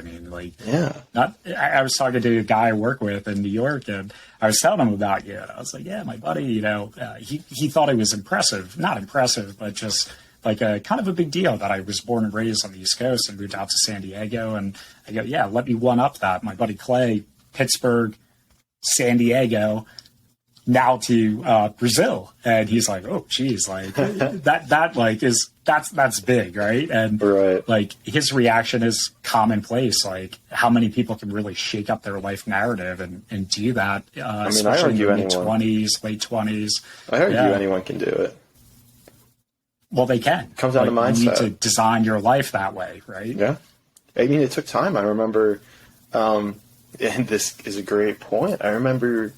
I was talking to a guy I work with in New York, and I was telling him about you, and I was like, yeah, my buddy, he thought it was impressive, not impressive, but just like a kind of a big deal that I was born and raised on the East Coast and moved out to San Diego. And I go, yeah, let me one up that. My buddy Clay, Pittsburgh, San Diego, now to Brazil. And he's like, oh, geez, like that's big, right? And like his reaction is commonplace. Like, how many people can really shake up their life narrative and do that? Especially in their mid-20s, late 20s. I argue anyone can do it. Well, they can. Comes down to mindset. You need to design your life that way, right? Yeah. It took time. I remember, and this is a great point. I remember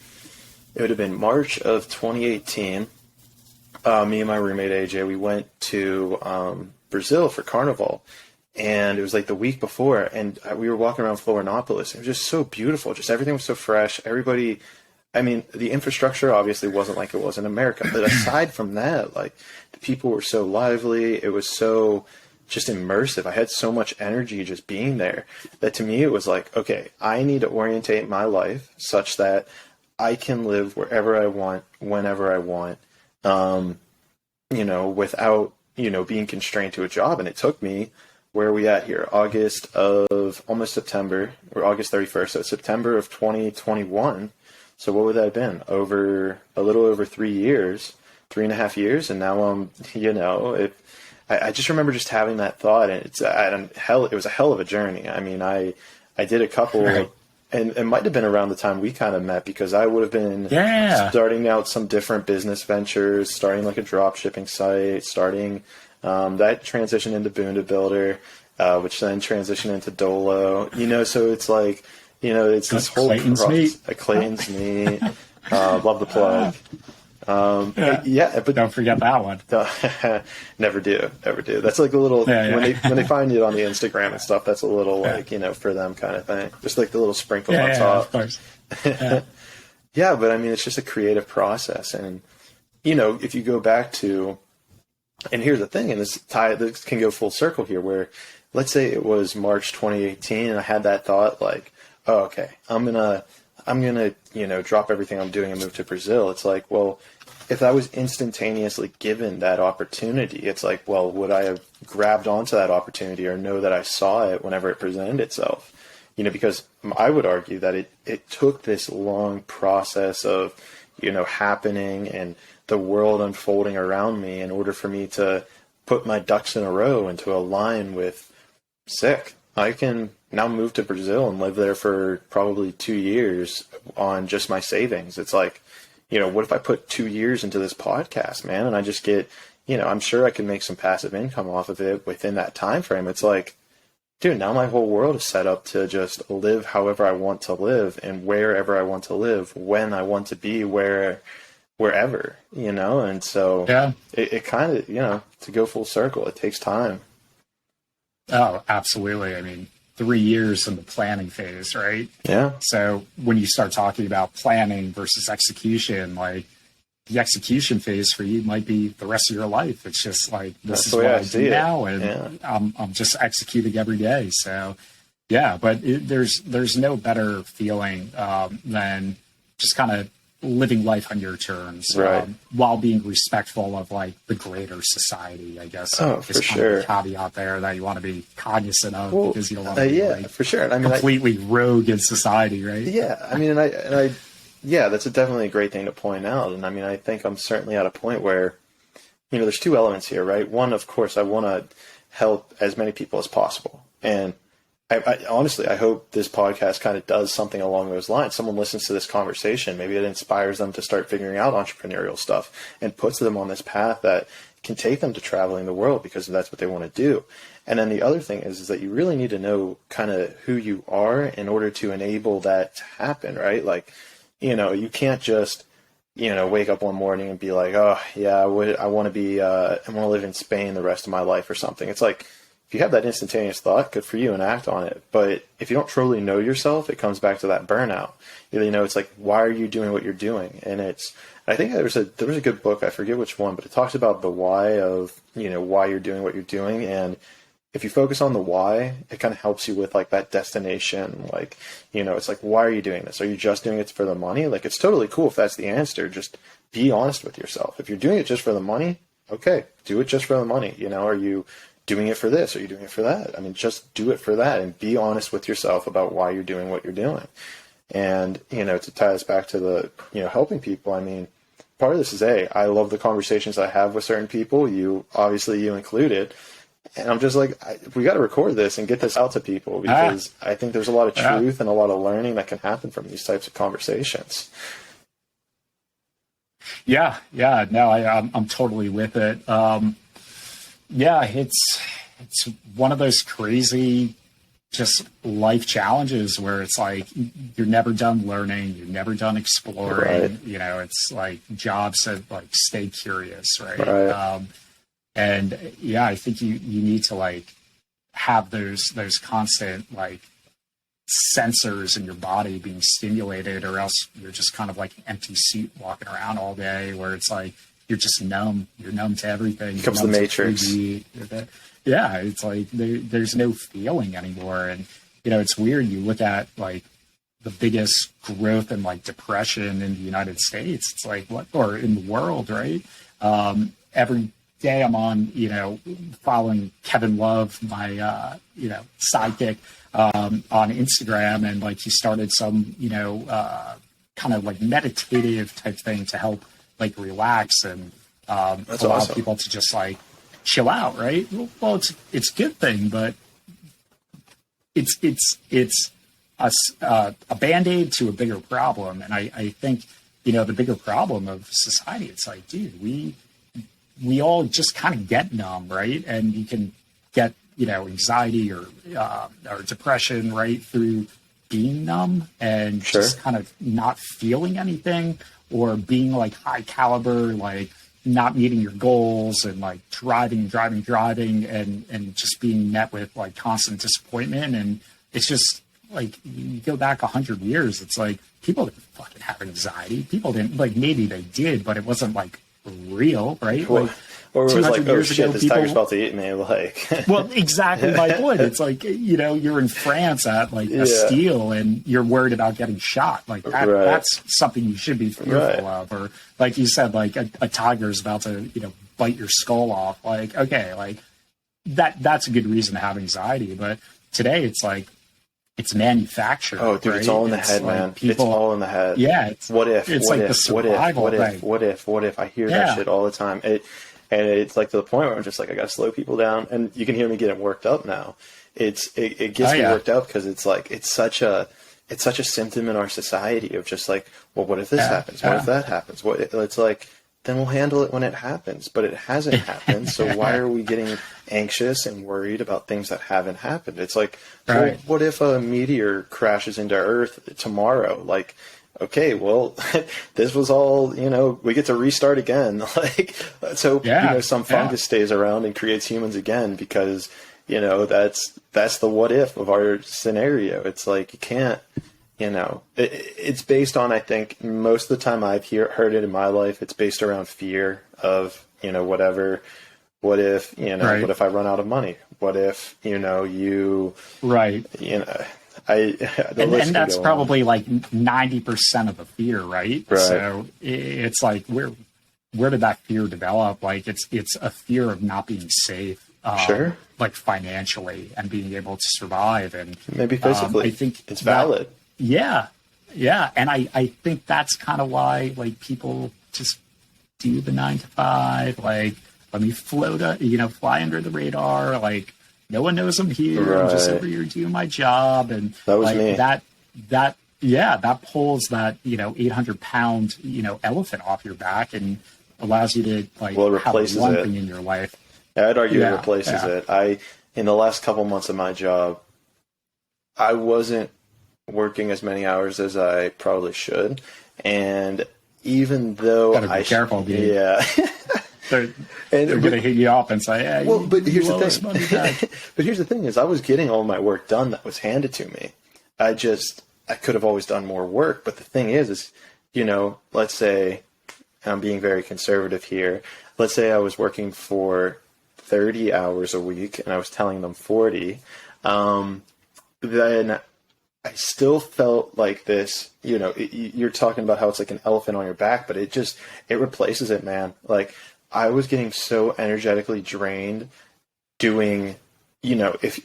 it would have been March of 2018. Me and my roommate AJ, we went to Brazil for Carnival, and it was like the week before, and we were walking around Florianopolis. It was just so beautiful. Just everything was so fresh. Everybody, I mean, the infrastructure obviously wasn't like it was in America, but aside from that, like the people were so lively. It was so just immersive. I had so much energy just being there that to me it was like, okay, I need to orientate my life such that I can live wherever I want, whenever I want, without, being constrained to a job. And it took me, where are we at here? August of almost September, or August 31st. So September of 2021. So what would that have been? A little over 3 years, 3.5 years. And now I just remember just having that thought, and it was a hell of a journey. I mean, I did a couple, right. And it might have been around the time we kind of met, because I would have been starting out some different business ventures, starting like a drop shipping site, starting that transitioned into Boonda Builder, which then transitioned into Dolo. So it's like, it's this whole Clayton's process. Clayton's meat. Love the plug. But don't forget that one. Never do. That's like a little when they find it on the Instagram and stuff. That's a little like for them kind of thing. Just like the little sprinkle on top. Of course. But I mean, it's just a creative process, and if you go back to, and here's the thing, and this can go full circle here, where let's say it was March 2018, and I had that thought like, oh, okay, I'm gonna drop everything I'm doing and move to Brazil. It's like, well, if I was instantaneously given that opportunity, it's like, well, would I have grabbed onto that opportunity or know that I saw it whenever it presented itself? Because I would argue that it took this long process of, happening and the world unfolding around me in order for me to put my ducks in a row and to align with sick. I can now move to Brazil and live there for probably 2 years on just my savings. It's like, what if I put 2 years into this podcast, man, and I just get, I'm sure I can make some passive income off of it within that time frame. It's like, dude, now my whole world is set up to just live however I want to live and wherever I want to live, when I want to be, wherever, and so it kind of, to go full circle, it takes time. Oh, absolutely. I mean, 3 years in the planning phase, right? Yeah. So when you start talking about planning versus execution, like the execution phase for you might be the rest of your life. It's just like, this is what I do now, and I'm just executing every day. So but there's no better feeling than just kind of living life on your terms, right, while being respectful of like the greater society, I guess. Oh, for sure. Of a caveat there that you want to be cognizant of, because you don't want to be for sure. I mean, completely rogue in society, right? Yeah, I mean, and I that's definitely a great thing to point out. And I mean, I think I'm certainly at a point where, there's two elements here, right? One, of course, I want to help as many people as possible, and I honestly, I hope this podcast kind of does something along those lines. Someone listens to this conversation, maybe it inspires them to start figuring out entrepreneurial stuff and puts them on this path that can take them to traveling the world, because that's what they want to do. And then the other thing is that you really need to know kind of who you are in order to enable that to happen, right? Like, you can't just, wake up one morning and be like, oh yeah, I want to live in Spain the rest of my life or something. It's like, if you have that instantaneous thought, good for you, and act on it. But if you don't truly know yourself, it comes back to that burnout. It's like, why are you doing what you're doing? And I think there was a good book, I forget which one, but it talks about the why of, why you're doing what you're doing. And if you focus on the why, it kind of helps you with like that destination. Like, it's like, why are you doing this? Are you just doing it for the money? Like, it's totally cool if that's the answer. Just be honest with yourself. If you're doing it just for the money, okay, do it just for the money. Are you doing it for this? Are you doing it for that? I mean, just do it for that, and be honest with yourself about why you're doing what you're doing. And, to tie this back to the, helping people, I mean, part of this is I love the conversations I have with certain people, you included. And I'm just like, we got to record this and get this out to people, because I think there's a lot of truth and a lot of learning that can happen from these types of conversations. No, I'm totally with it. It's one of those crazy just life challenges where it's like you're never done learning, you're never done exploring. Right. You know, it's like jobs that like stay curious, right? Right. And yeah, I think you need to like have those constant like sensors in your body being stimulated, or else you're just kind of like an empty suit walking around all day where it's like you're just numb. You're numb to everything. It becomes the Matrix. Yeah, it's like there's no feeling anymore. And you know, it's weird. You look at like the biggest growth in like depression in the United States. It's like what, or in the world, right? Every day I'm on, you know, following Kevin Love, my you know, sidekick, on Instagram, and like he started some, you know, kind of like meditative type thing to help like relax and allow awesome. people to just like chill out, right? Well, it's a good thing, but it's a Band-Aid to a bigger problem. And I think, you know, the bigger problem of society, it's like, dude, we all just kind of get numb, right? And you can get, you know, anxiety or depression, right, through being numb and just kind of not feeling anything, or being like high caliber, like not meeting your goals and like driving and just being met with like constant disappointment. And it's just like, you go back 100 years, it's like people didn't fucking have anxiety. People didn't, like, maybe they did, but it wasn't like real, right? Like, or it was like, oh shit, ago, this tiger's about to eat me. Like, well, exactly my point. It's like, you know, you're in France at like a Bastille and you're worried about getting shot. Like that's something you should be fearful of. Or like you said, like a tiger is about to, you know, bite your skull off. Like, okay, like that's a good reason to have anxiety. But today it's like, it's manufactured. Oh, dude, right? it's all in the it's head, like man. People, it's all in the head. Yeah. What if? It's what like if? the survival What if? I hear that shit all the time. And it's like to the point where I'm just like, I got to slow people down. And you can hear me getting worked up now. It gets me worked up because it's like, it's such a symptom in our society of just like, well, what if this happens? What if that happens? It's like, then we'll handle it when it happens. But it hasn't happened. So why are we getting anxious and worried about things that haven't happened? It's like, well, what if a meteor crashes into Earth tomorrow? Like, okay, well, this was all, you know, we get to restart again. Like, so, you know, some fungus stays around and creates humans again, because, you know, that's the what if of our scenario. It's like, you can't, you know, it's based on, I think most of the time I've heard it in my life, it's based around fear of, you know, whatever. What if, you know, what if I run out of money? What if, you know, you know, and that's probably like 90% of the fear, right? So it's like, where did that fear develop? Like it's a fear of not being safe, like financially, and being able to survive, and maybe physically. I think it's valid. Yeah, and I think that's kind of why like people just do the 9 to 5, like let me float, you know, fly under the radar, like. No one knows I'm here. I'm just over here doing my job. And that was like me. That pulls that, you know, 800-pound, you know, elephant off your back and allows you to like have one thing in your life. Yeah, I'd argue it replaces it. In the last couple months of my job, I wasn't working as many hours as I probably should. And even though gotta be careful, dude. Yeah. They're going to hit you up and say, "Yeah, well, but here's the thing. But here's the thing: is I was getting all my work done that was handed to me. I could have always done more work. But the thing is, you know, let's say I'm being very conservative here. Let's say I was working for 30 hours a week, and I was telling them 40. Then I still felt like this. You know, you're talking about how it's like an elephant on your back, but it replaces it, man. Like. I was getting so energetically drained doing, you know, if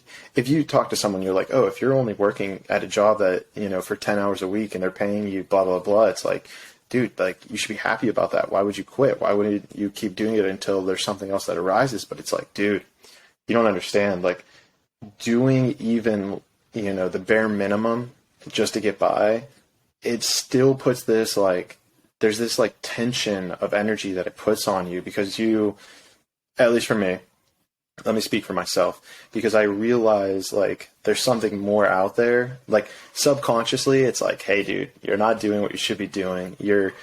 you talk to someone, you're like, oh, if you're only working at a job that, you know, for 10 hours a week and they're paying you blah, blah, blah, it's like, dude, like you should be happy about that. Why would you quit? Why would you keep doing it until there's something else that arises? But it's like, dude, you don't understand. Like doing even, you know, the bare minimum just to get by, it still puts this like, there's this like tension of energy that it puts on you because you, at least for me, let me speak for myself, because I realize like there's something more out there. Like subconsciously, it's like, hey, dude, you're not doing what you should be doing. You're,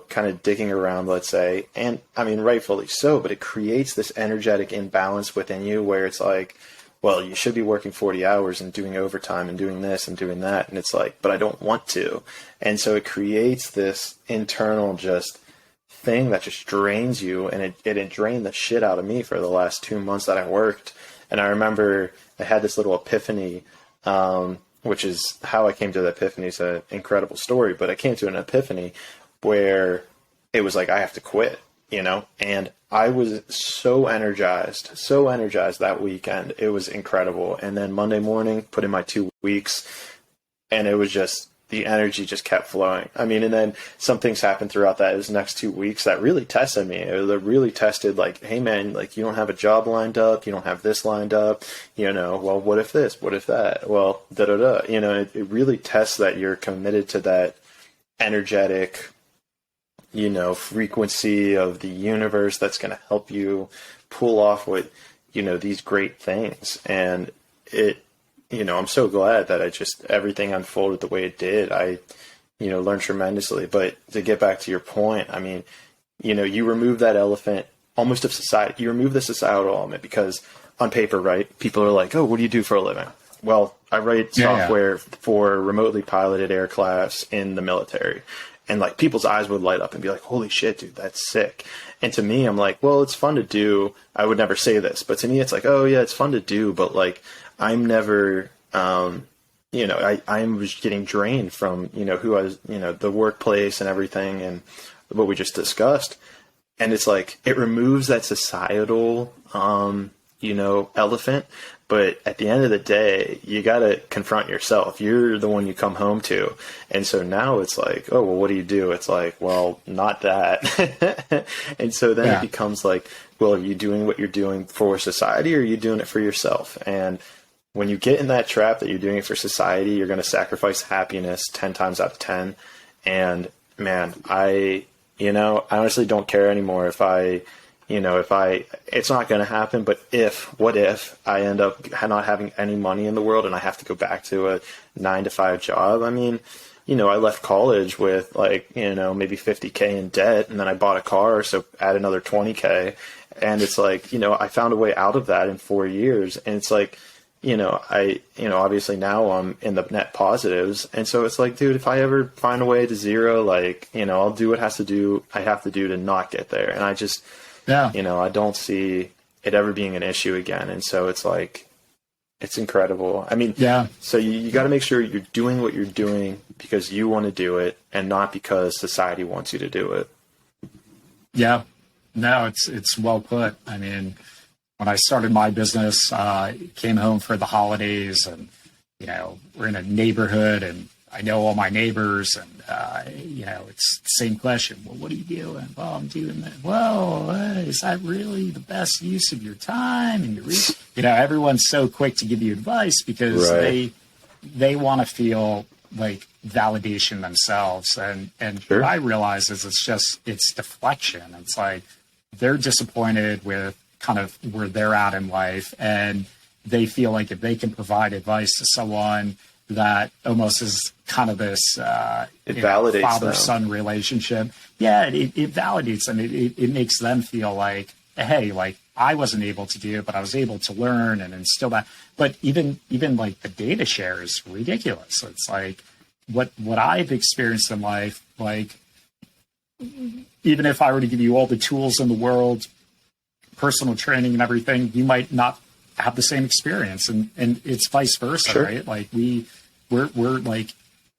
kind of digging around, let's say. And I mean, rightfully so, but it creates this energetic imbalance within you where it's like, well, you should be working 40 hours and doing overtime and doing this and doing that. And it's like, but I don't want to. And so it creates this internal just thing that just drains you. And it drained the shit out of me for the last 2 months that I worked. And I remember I had this little epiphany, which is how I came to the epiphany. It's an incredible story, but I came to an epiphany where it was like, I have to quit, and I was so energized that weekend. It was incredible. And then Monday morning, put in my 2 weeks, and it was just, the energy just kept flowing. I mean, and then some things happened throughout those next 2 weeks that really tested me. It really tested like, hey man, like you don't have a job lined up. You don't have this lined up, well, what if this, what if that? Well, it really tests that you're committed to that energetic, frequency of the universe that's going to help you pull off what, these great things. And I'm so glad that everything unfolded the way it did. I, learned tremendously. But to get back to your point, I mean, you remove that elephant almost of society. You remove the societal element because on paper, right, people are like, oh, what do you do for a living? Well, I write software for remotely piloted aircrafts in the military. And like people's eyes would light up and be like, holy shit, dude, that's sick. And to me, I'm like, well, it's fun to do. I would never say this, but to me, it's like, oh yeah, it's fun to do. But like, I'm never, I was getting drained from, who I was, the workplace and everything and what we just discussed. And it's like, it removes that societal, elephant. But at the end of the day, you got to confront yourself. You're the one you come home to. And so now it's like, oh, well, what do you do? It's like, well, not that. And so then it becomes like, well, are you doing what you're doing for society or are you doing it for yourself? And when you get in that trap that you're doing it for society, you're going to sacrifice happiness 10 times out of 10. And man, I honestly don't care anymore it's not going to happen, but what if I end up not having any money in the world and I have to go back to a 9-to-5 job? I mean, I left college with like, maybe $50K in debt, and then I bought a car. So add another $20K. And it's like, I found a way out of that in 4 years. And it's like, obviously now I'm in the net positives. And so it's like, dude, if I ever find a way to zero, like, I'll do what I have to do to not get there. And I just, I don't see it ever being an issue again. And so it's like, it's incredible. I mean, so you got to make sure you're doing what you're doing because you want to do it and not because society wants you to do it. Yeah. No, it's well put. I mean, when I started my business, came home for the holidays and, we're in a neighborhood and I know all my neighbors and, it's the same question. Well, what are you doing? Well, I'm doing that. Well, is that really the best use of your time? And everyone's so quick to give you advice because they want to feel like validation themselves. And what I realize is it's deflection. It's like they're disappointed with kind of where they're at in life. And they feel like if they can provide advice to someone that almost is kind of this validates father-son relationship. Yeah, it validates them. It makes them feel like, hey, like I wasn't able to do it, but I was able to learn and instill that. But even like the data share is ridiculous. It's like what I've experienced in life, like even if I were to give you all the tools in the world, personal training and everything, you might not have the same experience, and it's vice versa, right? Like we're like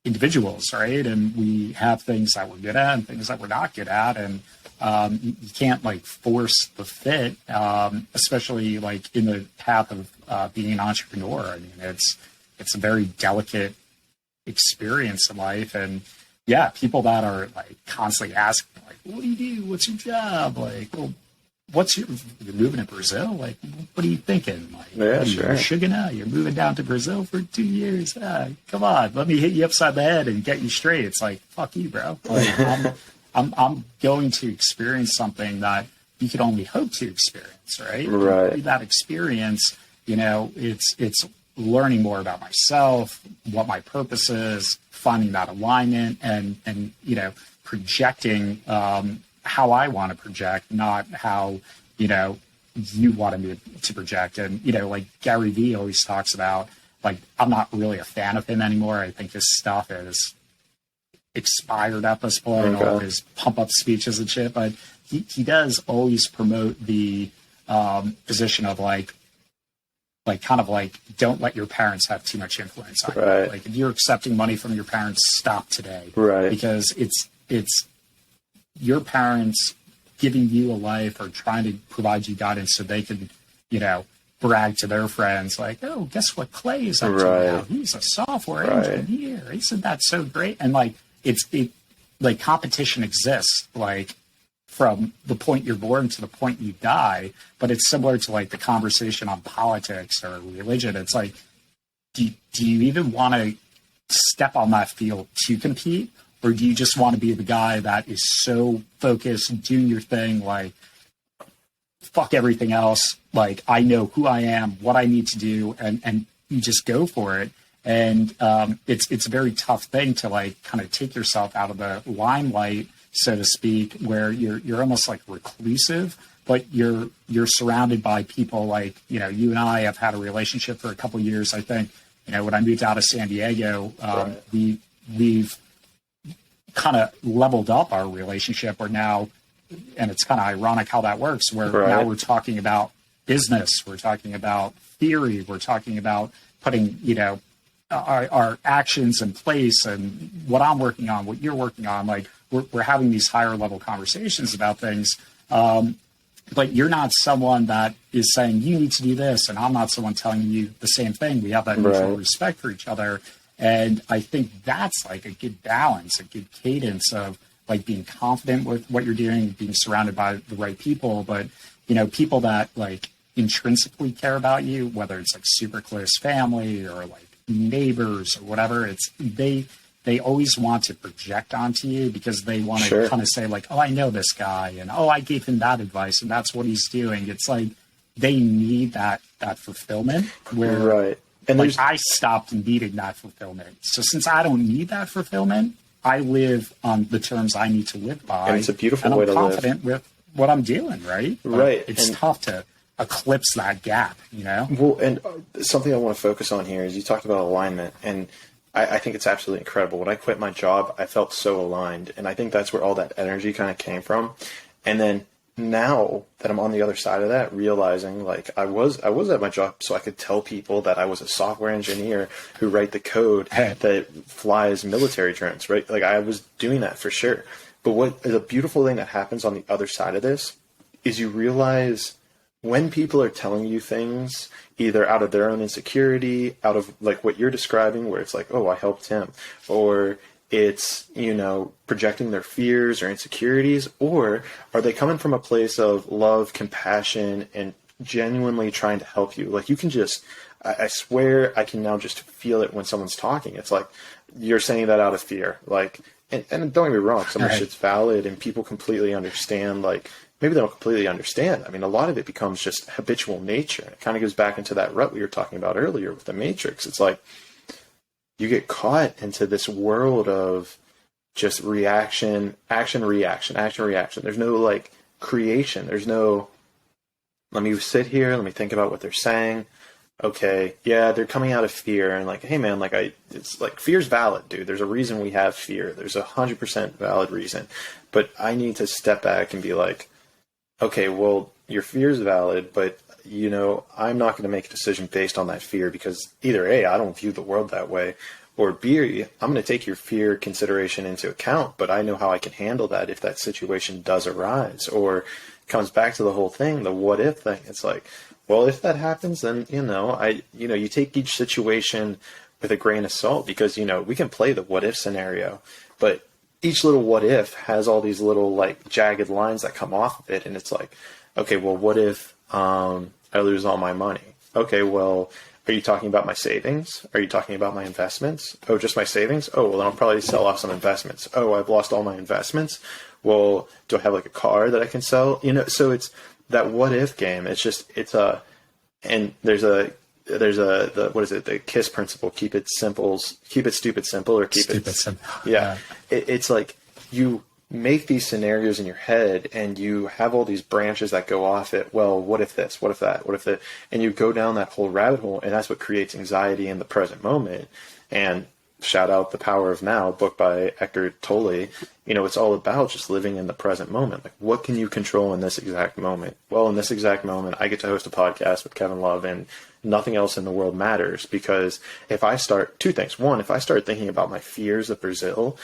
individuals, right? And we have things that we're good at and things that we're not good at, and you can't like force the fit, especially like in the path of being an entrepreneur. I mean, it's a very delicate experience in life, and people that are like constantly asking, like, "What do you do? What's your job?" Like, well, you're moving to Brazil? Like, what are you thinking? Like, you're sugar now. You're moving down to Brazil for 2 years. Come on, let me hit you upside the head and get you straight. It's like, fuck you, bro. Like, I'm going to experience something that you could only hope to experience, right? Right. Through that experience, it's learning more about myself, what my purpose is, finding that alignment, and projecting how I want to project, not how you wanted me to project. And like Gary Vee always talks about, like, I'm not really a fan of him anymore. I think his stuff is expired at this point, all of his pump up speeches and shit, but he does always promote the position of like kind of like, don't let your parents have too much influence on you. Like, if you're accepting money from your parents, stop today. Right. Because it's your parents giving you a life or trying to provide you guidance so they can, brag to their friends like, oh, guess what Clay is up to now? He's a software engineer. Isn't that so great? And like, like competition exists, like, from the point you're born to the point you die, but it's similar to like the conversation on politics or religion. It's like, do you even want to step on that field to compete, or do you just want to be the guy that is so focused, doing your thing, like, fuck everything else, like, I know who I am, what I need to do, and you just go for it. And it's a very tough thing to like kind of take yourself out of the limelight, so to speak, where you're almost like reclusive, but you're surrounded by people like, you and I have had a relationship for a couple of years. I think, when I moved out of San Diego, we've kind of leveled up our relationship, or now, and it's kind of ironic how that works, where now we're talking about business, we're talking about theory, we're talking about putting, our actions in place, and what I'm working on, what you're working on. Like, we're having these higher level conversations about things. But you're not someone that is saying you need to do this, and I'm not someone telling you the same thing. We have that mutual respect for each other. And I think that's like a good balance, a good cadence of like being confident with what you're doing, being surrounded by the right people, but, people that like intrinsically care about you, whether it's like super close family or like neighbors or whatever, it's they always want to project onto you because they want to kind of say like, oh, I know this guy, and oh, I gave him that advice and that's what he's doing. It's like they need that fulfillment where and like I stopped needing that fulfillment. So since I don't need that fulfillment, I live on the terms I need to live by. And it's a beautiful way to live. I'm confident with what I'm doing, right? But it's tough to eclipse that gap, Well, and something I want to focus on here is you talked about alignment, and I think it's absolutely incredible. When I quit my job, I felt so aligned, and I think that's where all that energy kind of came from. And then now that I'm on the other side of that, realizing like I was at my job so I could tell people that I was a software engineer who write the code that flies military drones, right? Like I was doing that for sure. But what is a beautiful thing that happens on the other side of this is you realize when people are telling you things, either out of their own insecurity, out of like what you're describing, where it's like, oh, I helped him, or it's, projecting their fears or insecurities, or are they coming from a place of love, compassion, and genuinely trying to help you? Like you can just, I swear I can now just feel it when someone's talking. It's like, you're saying that out of fear. Like, and don't get me wrong, some of the shit's valid and people completely understand, like, maybe they don't completely understand. I mean, a lot of it becomes just habitual nature. It kind of goes back into that rut we were talking about earlier with the Matrix. It's like you get caught into this world of just reaction, action, reaction, action, reaction. There's no like creation. There's no, let me sit here, let me think about what they're saying. Okay, yeah, they're coming out of fear, and like, hey man, like it's like fear's valid, dude. There's a reason we have fear. There's 100% valid reason. But I need to step back and be like, okay, well, your fear is valid, but, I'm not going to make a decision based on that fear because either A, I don't view the world that way, or B, I'm going to take your fear consideration into account, but I know how I can handle that if that situation does arise. Or it comes back to the whole thing, the what if thing. It's like, well, if that happens, then, you take each situation with a grain of salt because, we can play the what if scenario, but each little what if has all these little like jagged lines that come off of it. And it's like, okay, well, what if I lose all my money? Okay, well, Are you talking about my savings? Are you talking about my investments? Oh, just my savings? Oh, well, then I'll probably sell off some investments. Oh, I've lost all my investments. Well, do I have like a car that I can sell? So it's that what if game. It's just, and there's what is it? The KISS principle. Keep it stupid simple, or keep it simple. Yeah. It's like you make these scenarios in your head and you have all these branches that go off it. Well, what if this? What if that? What if that? And you go down that whole rabbit hole, and that's what creates anxiety in the present moment. And shout out The Power of Now, book by Eckhart Tolle. It's all about just living in the present moment. Like, what can you control in this exact moment? Well, in this exact moment, I get to host a podcast with Kevin Love, and nothing else in the world matters, because if I start two things. One, if I start thinking about my fears of Brazil,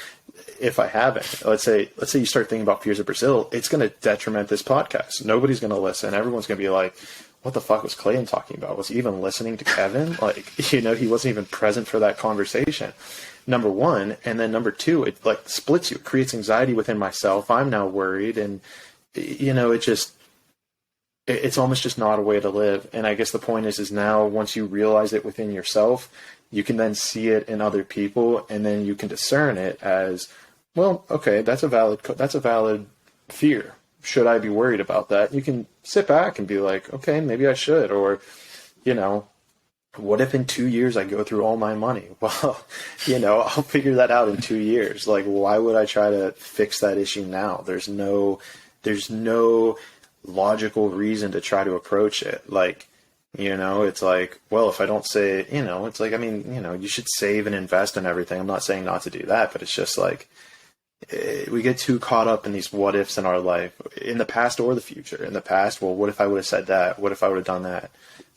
if I haven't, let's say you start thinking about fears of Brazil, it's going to detriment this podcast. Nobody's going to listen. Everyone's going to be like, what the fuck was Clayton talking about? Was he even listening to Kevin? Like, he wasn't even present for that conversation. Number one. And then number two, it like splits you. It creates anxiety within myself. I'm now worried. And, it's almost just not a way to live. And I guess the point is now once you realize it within yourself, you can then see it in other people, and then you can discern it as, well, okay, that's a valid fear. Should I be worried about that? You can sit back and be like, okay, maybe I should. Or, what if in 2 years I go through all my money? Well, I'll figure that out in 2 years. Like, why would I try to fix that issue now? There's no logical reason to try to approach it. Like, it's like, well, if I don't say, it's like, you should save and invest and everything. I'm not saying not to do that, but it's just like, we get too caught up in these what ifs in our life, in the past or the future. In the past, well, what if I would have said that? What if I would have done that?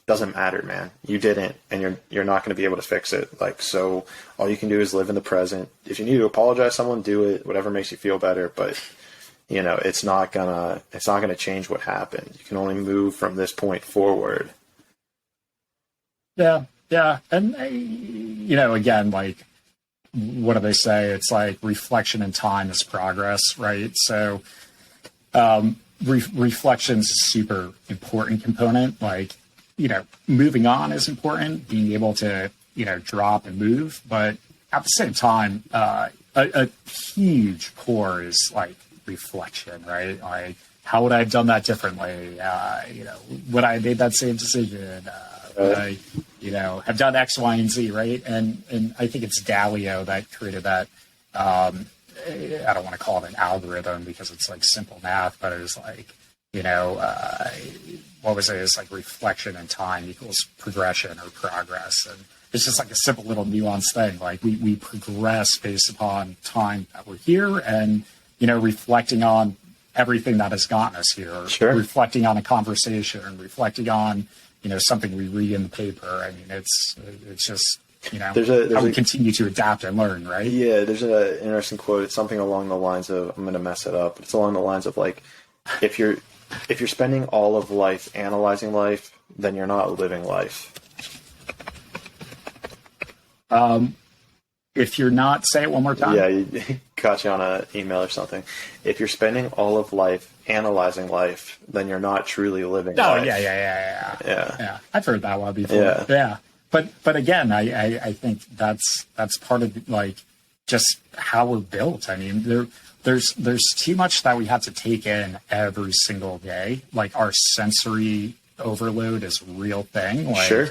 Doesn't matter, man. You didn't, and you're not going to be able to fix it. Like, so all you can do is live in the present. If you need to apologize to someone, do it, whatever makes you feel better. But it's not gonna change what happened. You can only move from this point forward. Yeah. And, again, like, what do they say? It's like reflection in time is progress, right? So reflection's a super important component. Like, moving on is important, being able to, drop and move. But at the same time, a huge core is like reflection, right? Like, how would I have done that differently? Would I have made that same decision? Would I, have done X, Y, and Z, right? And I think it's Dalio that created that. I don't want to call it an algorithm because it's like simple math, but it was like, what was it? It's like reflection and time equals progression or progress. And it's just like a simple little nuanced thing. Like we progress based upon time that we're here and, reflecting on everything that has gotten us here, sure. Reflecting on a conversation, reflecting on, something we read in the paper. I mean, it's just, how we continue to adapt and learn, right? Yeah, there's an interesting quote. It's something along the lines of, I'm going to mess it up, but it's along the lines of like, if you're spending all of life analyzing life, then you're not living life. If you're not, say it one more time. Yeah, you caught you on an email or something. If you're spending all of life analyzing life, then you're not truly living life. Yeah. I've heard that one before. Yeah. But again, I think that's part of like just how we're built. I mean, there's too much that we have to take in every single day. Like our sensory overload is a real thing. Like, sure.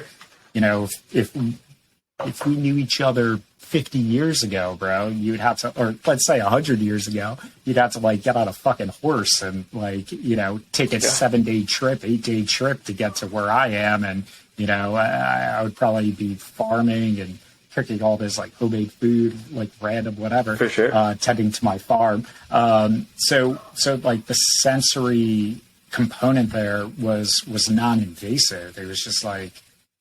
If we knew each other 50 years ago, bro, you'd have to, or let's say 100 years ago, you'd have to like get on a fucking horse and like, take a 7-day trip, 8-day trip to get to where I am. And, I would probably be farming and cooking all this like homemade food, like random, whatever, for sure. Tending to my farm. So like the sensory component there was non-invasive. It was just like,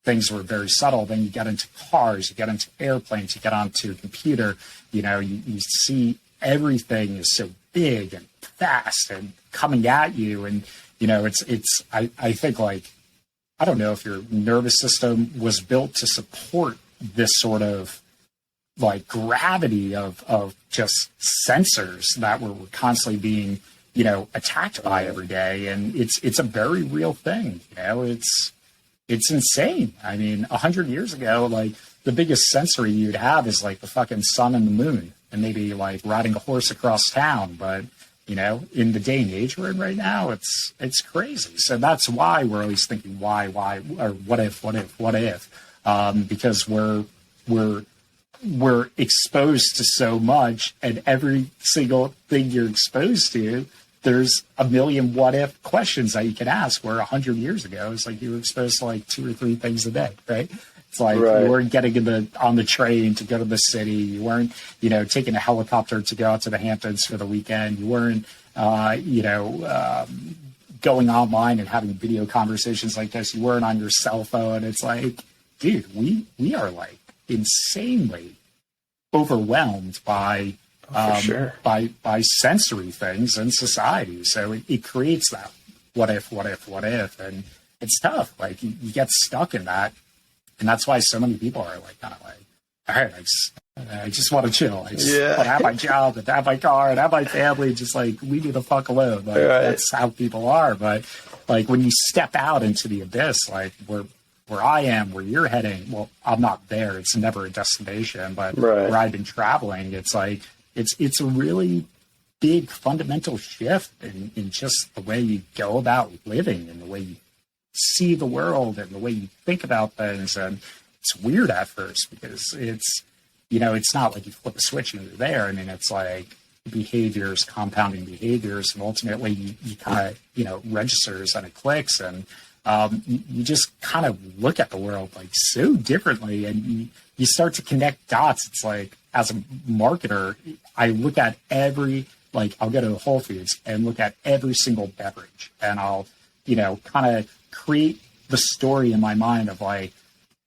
things were very subtle. Then you get into cars, you get into airplanes, you get onto a computer, you see everything is so big and fast and coming at you. And, I think like, I don't know if your nervous system was built to support this sort of like gravity of just sensors that we're constantly being, attacked by every day. And it's a very real thing. it's insane. I mean, 100 years ago, like the biggest sensory you'd have is like the fucking sun and the moon and maybe like riding a horse across town. But, you know, in the day and age we're in right now, it's crazy. So that's why we're always thinking why, or what if, because we're exposed to so much, and every single thing you're exposed to, there's a million what if questions that you can ask, where 100 years ago, it's like you were exposed to like 2 or 3 things a day, right? It's like you weren't getting on the train to go to the city. You weren't, you know, taking a helicopter to go out to the Hamptons for the weekend. You weren't, going online and having video conversations like this. You weren't on your cell phone. It's like, dude, we are like insanely overwhelmed by by sensory things in society. So it creates that what if, and it's tough. Like you get stuck in that, and that's why so many people are like kind of like, all right, I just want to chill. I just want to have my job and have my car and have my family. Just like leave me the fuck alone. Like that's how people are. But like when you step out into the abyss, like where I am, where you're heading, well, I'm not there. It's never a destination, but where I've been traveling, it's like, it's a really big fundamental shift in just the way you go about living and the way you see the world and the way you think about things. And it's weird at first because it's, you know, it's not like you flip a switch and you're there. I mean, it's like behaviors, compounding behaviors, and ultimately you kind of, you know, registers and it clicks, and you just kind of look at the world like so differently, and you start to connect dots. It's like, as a marketer, I look at I'll go to Whole Foods and look at every single beverage, and I'll, you know, kind of create the story in my mind of like,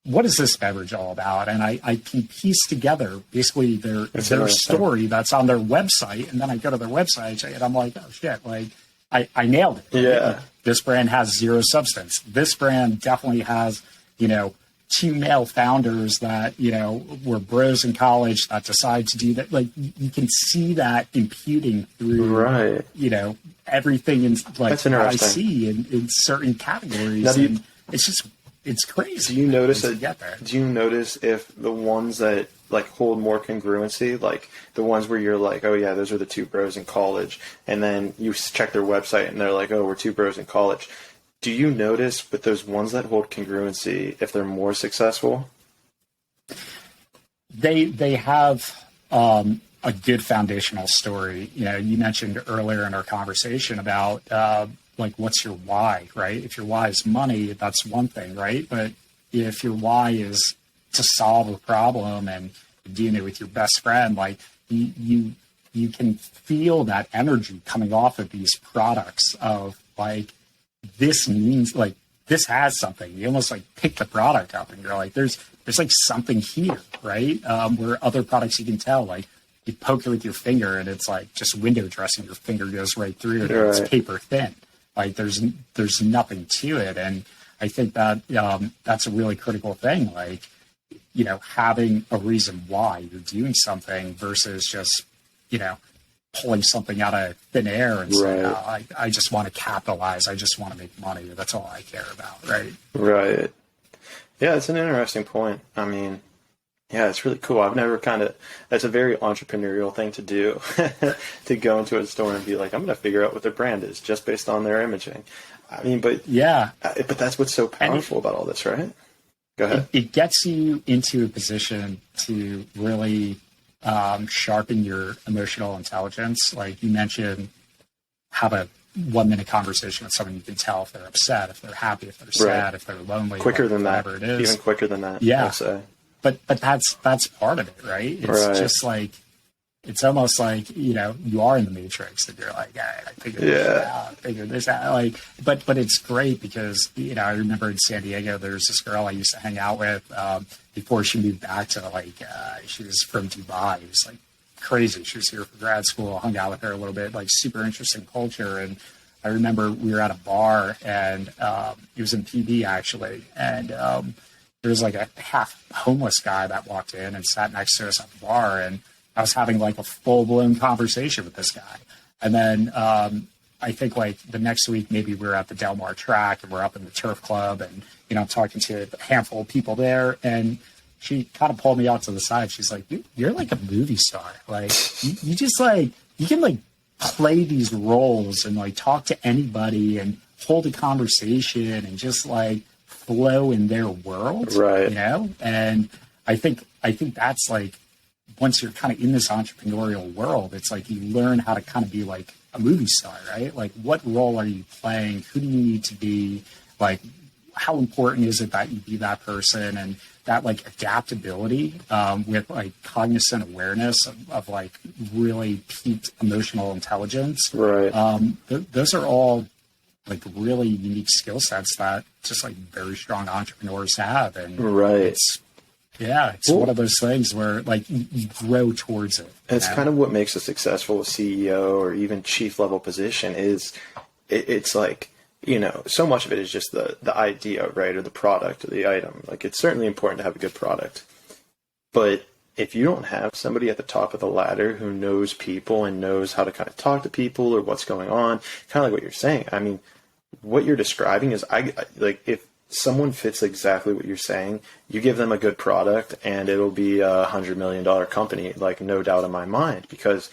what is this beverage all about? And I can piece together basically their story that's on their website. And then I go to their website and I'm like, oh shit, like I nailed it. Yeah. Like, this brand has zero substance. This brand definitely has, you know, 2 male founders that, you know, were bros in college that decide to do that. Like you can see that imputing through, you know, everything in like what I see in certain categories. And it's just, it's crazy. Do you notice Do you notice if the ones that like hold more congruency, like the ones where you're like, oh yeah, those are the 2 bros in college, and then you check their website and they're like, oh, we're 2 bros in college. Do you notice with those ones that hold congruency if they're more successful? They have a good foundational story. You know, you mentioned earlier in our conversation about like, what's your why, right? If your why is money, that's one thing, right? But if your why is to solve a problem and doing it with your best friend, like you can feel that energy coming off of these products of like, this means like, this has something. You almost like pick the product up and you're like, there's like something here, right? Where other products you can tell, like you poke it with your finger and it's like just window dressing, your finger goes right through it and it's paper thin. Like there's nothing to it. And I think that that's a really critical thing. Like, you know, having a reason why you're doing something versus just, you know, pulling something out of thin air and saying, oh, I just want to capitalize. I just want to make money. That's all I care about. Right. Right. Yeah, it's an interesting point. I mean, yeah, it's really cool. I've never that's a very entrepreneurial thing to do, to go into a store and be like, I'm going to figure out what their brand is just based on their imaging. I mean, but that's what's so powerful about all this, right? Go ahead. It gets you into a position to really sharpen your emotional intelligence. Like you mentioned, have a 1-minute conversation with someone. You can tell if they're upset, if they're happy, if they're sad, if they're lonely. Quicker than that. It is. Even quicker than that. Yeah. I'd say. But that's part of it, right? It's just like, it's almost like, you know, you are in the Matrix and you're like, I figured this out. Like, but it's great because, you know, I remember in San Diego, there's this girl I used to hang out with before she moved back to like, she was from Dubai. It was like crazy. She was here for grad school, hung out with her a little bit, like super interesting culture. And I remember we were at a bar and it was in PB actually. And there was like a half homeless guy that walked in and sat next to us at the bar. And I was having like a full-blown conversation with this guy. And then I think like the next week, maybe we were at the Del Mar track and we're up in the turf club and I'm talking to a handful of people there, and she kind of pulled me out to the side. She's like, you're like a movie star. Like, you just like, you can like play these roles and like talk to anybody and hold a conversation and just like flow in their world, right? And I think that's like, once you're kind of in this entrepreneurial world, it's like you learn how to kind of be like a movie star, right? Like, what role are you playing? Who do you need to be? Like, how important is it that you be that person? And that like adaptability with like cognizant awareness of like really peaked emotional intelligence. Right. Those are all like really unique skill sets that just like very strong entrepreneurs have. And right. it's one of those things where like you grow towards it. It's kind of what makes a successful CEO or even chief level position is it's like, so much of it is just the idea, right? Or the product or the item. Like, it's certainly important to have a good product. But if you don't have somebody at the top of the ladder who knows people and knows how to kind of talk to people or what's going on, kind of like what you're saying. I mean, what you're describing is like, if someone fits exactly what you're saying, you give them a good product and it'll be a $100 million company, like, no doubt in my mind, because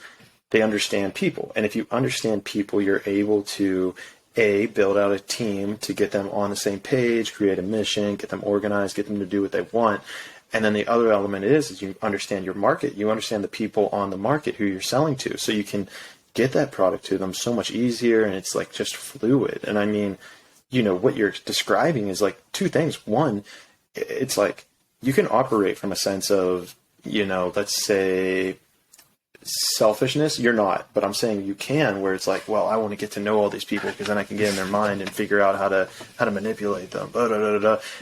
they understand people. And if you understand people, you're able to build out a team to get them on the same page, create a mission, get them organized, get them to do what they want. And then the other element is you understand your market. You understand the people on the market who you're selling to. So you can get that product to them so much easier, and it's like just fluid. And I mean, what you're describing is like two things. One, it's like you can operate from a sense of, let's say, selfishness. You're not, but I'm saying you can, where it's like, well, I want to get to know all these people because then I can get in their mind and figure out how to manipulate them.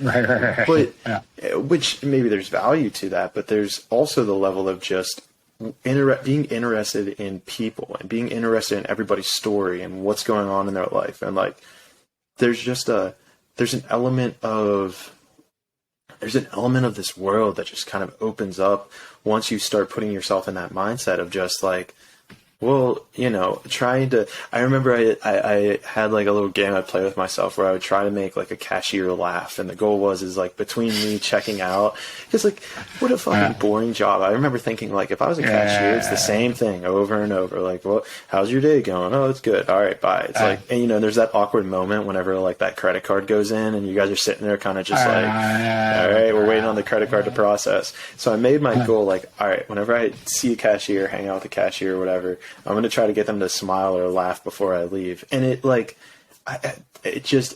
Right. But which maybe there's value to that, but there's also the level of just being interested in people and being interested in everybody's story and what's going on in their life. And like, there's an element of this world that just kind of opens up once you start putting yourself in that mindset of just like, well, trying to, I remember I had like a little game I'd play with myself where I would try to make like a cashier laugh. And the goal is like between me checking out, because like, what a fucking boring job. I remember thinking like, if I was a cashier, it's the same thing over and over. Like, well, how's your day going? Oh, it's good. All right, bye. It's like, and there's that awkward moment whenever like that credit card goes in and you guys are sitting there kind of just like, all right, we're waiting on the credit card to process. So I made my goal like, all right, whenever I see a cashier, hang out with a cashier or whatever, I'm going to try to get them to smile or laugh before I leave. And it like, it raises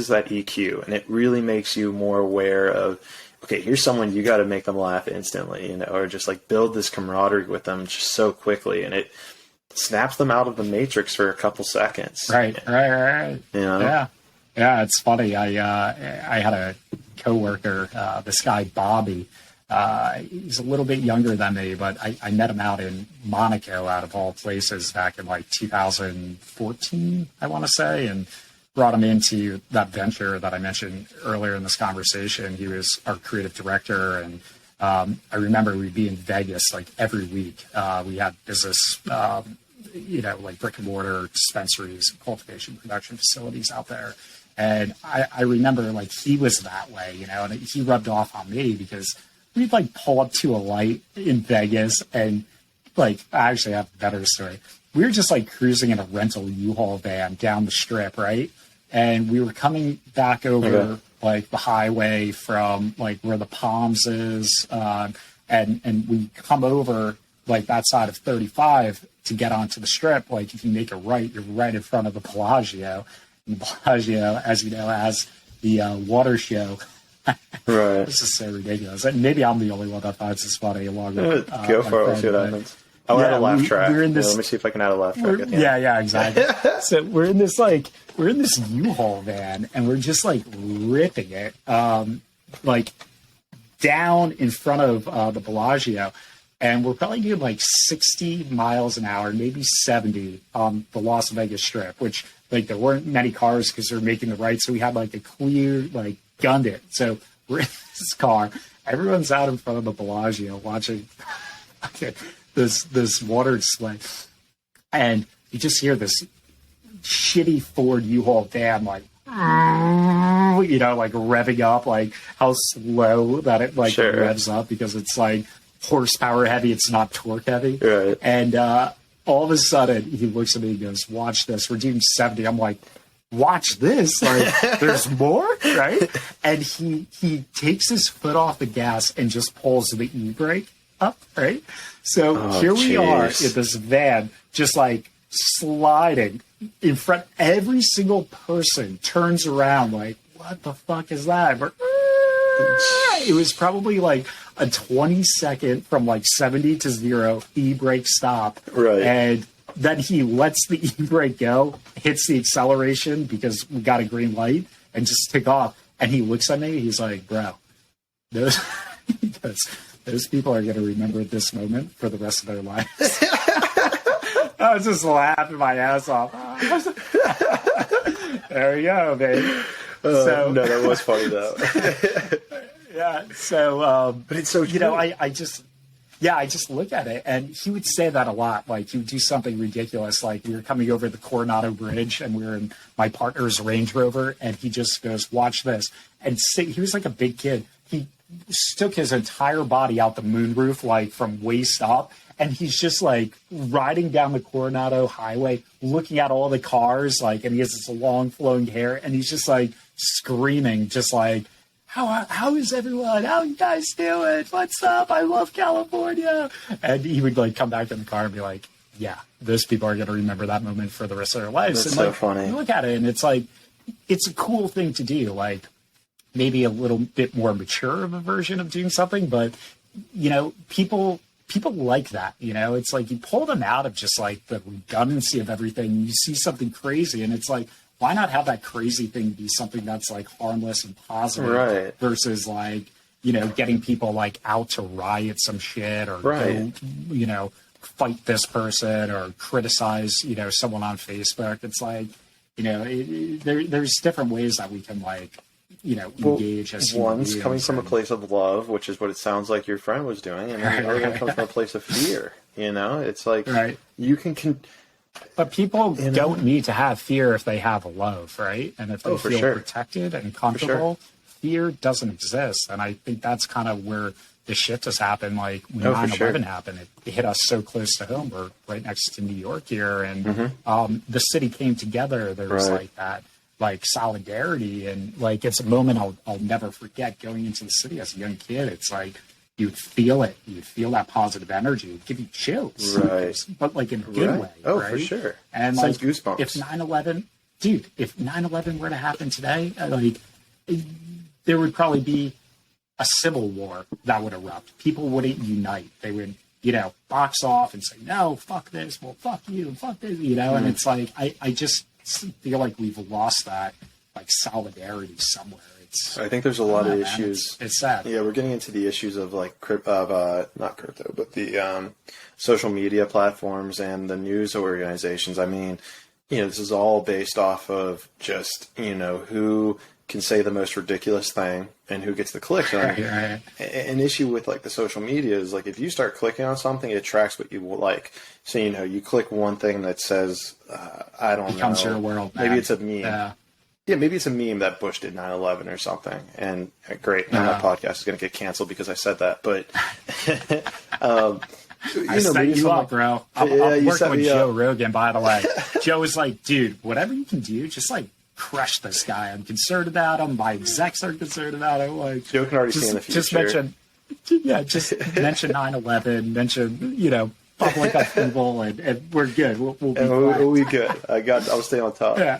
that EQ, and it really makes you more aware of, okay, here's someone, you got to make them laugh instantly, or just like build this camaraderie with them just so quickly. And it snaps them out of the matrix for a couple seconds. Right. Yeah. It's funny. I had a coworker, this guy, Bobby. He's a little bit younger than me, but I met him out in Monaco, out of all places, back in like 2014, I want to say, and brought him into that venture that I mentioned earlier in this conversation. He was our creative director, and I remember we'd be in Vegas like every week. We had business, like brick and mortar dispensaries, cultivation, production facilities out there. And I remember like he was that way, and he rubbed off on me because we'd like pull up to a light in Vegas, and like, I actually have a better story. We were just like cruising in a rental U-Haul van down the strip, right? And we were coming back over like the highway from like where the Palms is, and we come over like that side of 35 to get onto the strip. Like, if you make a right, you're right in front of the Bellagio. And the Bellagio, as you know, has the water show. Right. This is so ridiculous. And maybe I'm the only one that finds this funny along with go for it. We'll see what happens. I'll add a laugh track. Let me see if I can add a laugh track at the end. Yeah, exactly. So we're in this U-Haul van, and we're just like ripping it, like down in front of the Bellagio, and we're probably doing like 60 miles an hour, maybe 70 on the Las Vegas Strip, which like there weren't many cars because they're making the right, so we had like a clear like gunned it. So we're in this car. Everyone's out in front of the Bellagio watching this water display. And you just hear this shitty Ford U-Haul van like like revving up, like how slow that it like Sure. revs up because it's like horsepower heavy. It's not torque heavy. Right. And all of a sudden he looks at me and goes, watch this. We're doing 70. I'm like, watch this. Like there's more. Right. And he takes his foot off the gas and just pulls the e-brake up. Right. So here we are in this van, just like sliding in front. Every single person turns around like, what the fuck is that? It was probably like a 20-second from like 70 to 0 e-brake stop. Right. And then he lets the e-brake go, hits the acceleration because we got a green light, and just take off. And he looks at me. He's like, bro, those people are going to remember this moment for the rest of their lives. I was just laughing my ass off. There we go, baby. No, that was funny though. Yeah. So, but it's so true. I just look at it, and he would say that a lot. Like he would do something ridiculous. Like we were coming over the Coronado Bridge, and we were in my partner's Range Rover, and he just goes, "Watch this!" And he was like a big kid. He stuck his entire body out the moonroof, like from waist up. And he's just like riding down the Coronado Highway, looking at all the cars, like, and he has this long flowing hair, and he's just like screaming, just like, how is everyone? How you guys doing? What's up? I love California. And he would like come back in the car and be like, yeah, those people are going to remember that moment for the rest of their lives. That's and so funny. You look at it, and it's like, it's a cool thing to do. Like maybe a little bit more mature of a version of doing something, but people like that, it's like you pull them out of just like the redundancy of everything. You see something crazy, and it's like, why not have that crazy thing be something that's like harmless and positive, right? Versus like, getting people like out to riot some shit or right. go, fight this person or criticize, someone on Facebook. It's like, there's different ways that we can like, engage as human beings. One's coming from a place of love, which is what it sounds like your friend was doing, and then the other one comes from a place of fear. It's like you can. But people don't need to have fear if they have love, right? And if they feel protected and comfortable, fear doesn't exist. And I think that's kind of where the shift has happened. Like when 9/11 happened, it hit us so close to home. We're right next to New York here, and the city came together. There was like that. Like solidarity, and like it's a moment I'll never forget going into the city as a young kid. It's like you'd feel it, you'd feel that positive energy, it'd give you chills, but like in a good way. Oh, for sure. And like goosebumps. If 9/11 were to happen today, like there would probably be a civil war that would erupt. People wouldn't unite. They would, box off and say, no, fuck this, well, fuck you, fuck this, and it's like I just feel like we've lost that like solidarity somewhere. I think there's a lot of issues. It's sad. Yeah, we're getting into the issues of like not crypto, but the social media platforms and the news organizations. I mean, this is all based off of just who can say the most ridiculous thing and who gets the clicks. An issue with like the social media is like if you start clicking on something, it tracks what you like. So you click one thing that says I don't know. Becomes your world. Maybe it's a meme. Yeah, maybe it's a meme that Bush did 9/11 or something. And great, now my podcast is going to get canceled because I said that. But I set you up, bro. I'm working with Joe Rogan, by the way. Joe was like, dude, whatever you can do, just like crush this guy. I'm concerned about him. My execs are concerned about him. Like, Joe can already see in the future. Just mention 9/11, mention, public upheaval, and we're good. We'll be fine. We'll be good. I'll stay on top. Yeah.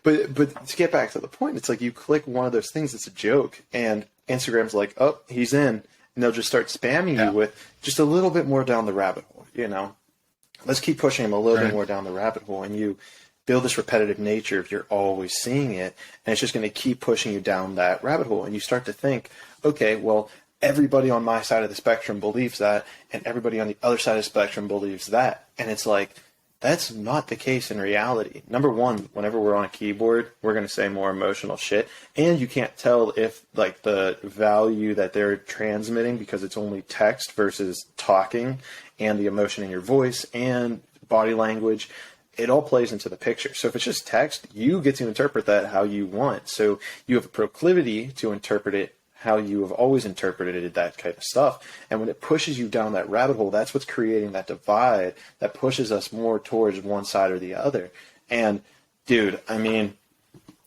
But to get back to the point, it's like you click one of those things that's a joke, and Instagram's like, oh, he's in, and they'll just start spamming you with just a little bit more down the rabbit hole. Let's keep pushing him a little bit more down the rabbit hole, and you build this repetitive nature if you're always seeing it, and it's just going to keep pushing you down that rabbit hole, and you start to think, okay, well, everybody on my side of the spectrum believes that, and everybody on the other side of the spectrum believes that, and it's like, that's not the case in reality. Number one, whenever we're on a keyboard, we're going to say more emotional shit, and you can't tell if like the value that they're transmitting because it's only text versus talking, and the emotion in your voice and body language. it all plays into the picture. So if it's just text, you get to interpret that how you want. So you have a proclivity to interpret it how you have always interpreted that kind of stuff. And when it pushes you down that rabbit hole, that's what's creating that divide that pushes us more towards one side or the other. And dude, I mean,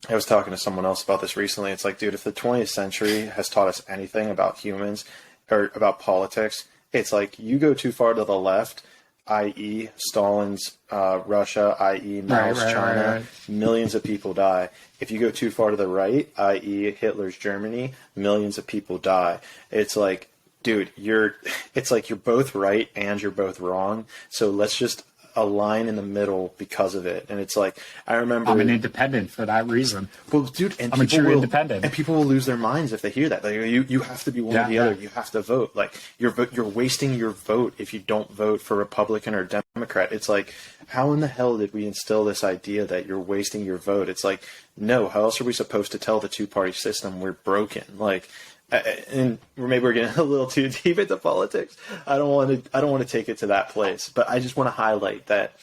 I was talking to someone else about this recently. It's like, dude, if the 20th century has taught us anything about humans or about politics, it's like you go too far to the left, i.e. Stalin's Russia, i.e. Mao's China, right. Millions of people die. If you go too far to the right, i.e. Hitler's Germany, millions of people die. It's like, dude, it's like you're both right and you're both wrong. So let's just align in the middle because of it. And it's like, I remember... I'm an independent for that reason. Well, dude, and I'm a true independent. And people will lose their minds if they hear that. Like, you have to be one or the other. You have to vote. Like, you're wasting your vote if you don't vote for Republican or Democrat. It's like, how in the hell did we instill this idea that you're wasting your vote? It's like, no, how else are we supposed to tell the two-party system we're broken? Like, and maybe we're getting a little too deep into politics. I don't want to take it to that place, but I just want to highlight that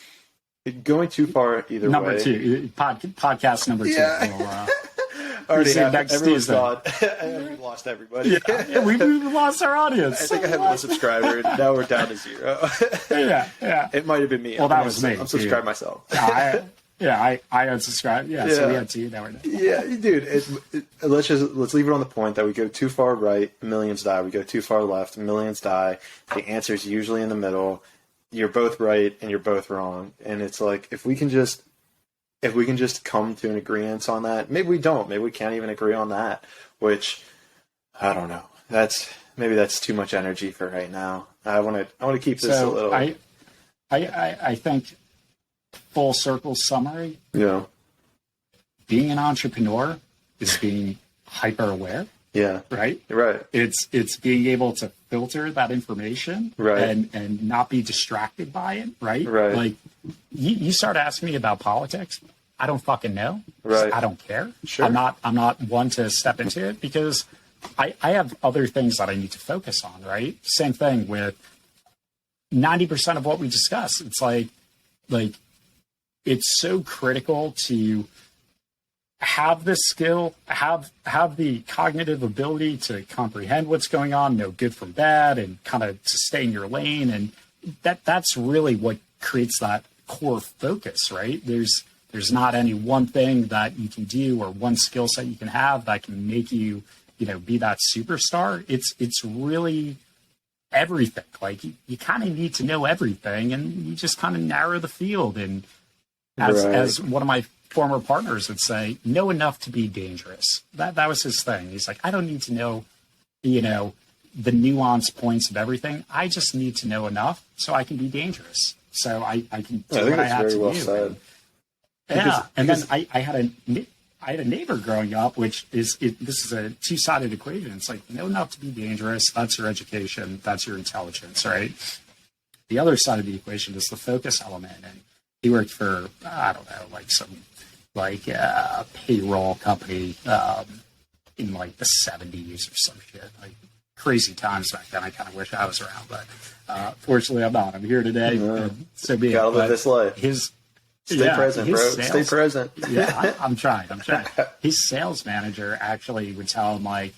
going too far either number way. Two, podcast number two. Yeah. Already everyone's gone. We've lost everybody. Yeah, we've lost our audience. I think I have one subscriber. Now we're down to 0. Yeah. It might have been me. Well, that was me. I'm subscribed myself. I unsubscribed. Yeah, so we had two. Now we're done. Yeah, dude. Let's leave it on the point that we go too far right, millions die. We go too far left, millions die. The answer is usually in the middle. You're both right and you're both wrong. And it's like, if we can just come to an agreement on that, maybe we don't. Maybe we can't even agree on that. Which I don't know. Maybe that's too much energy for right now. I want to keep this a little. I think. Full circle summary. Yeah. Being an entrepreneur is being hyper aware. Yeah. Right? Right. It's being able to filter that information and not be distracted by it. Right. Right. Like you start asking me about politics. I don't fucking know. Right. I don't care. Sure. I'm not one to step into it because I have other things that I need to focus on. Right. Same thing with 90% of what we discuss. It's like it's so critical to have the skill, have the cognitive ability to comprehend what's going on, know good from bad, and kind of to stay in your lane. And that's really what creates that core focus, right? There's not any one thing that you can do or one skill set you can have that can make you, be that superstar. It's really everything. Like you kind of need to know everything, and you just kind of narrow the field. And as one of my former partners would say, know enough to be dangerous. That was his thing. He's like, I don't need to know, the nuanced points of everything. I just need to know enough so I can be dangerous. So I can do what I have to do. And then I had a neighbor growing up, this is a two-sided equation. It's like, know enough to be dangerous. That's your education. That's your intelligence, right? The other side of the equation is the focus element. And he worked for, I don't know, some payroll company in the 70s or some shit. Crazy times back then. I kind of wish I was around, but fortunately I'm not. I'm here today. Yeah. So be it. Gotta live this life. Stay present, bro. Stay present. Yeah, I'm trying. His sales manager actually would tell him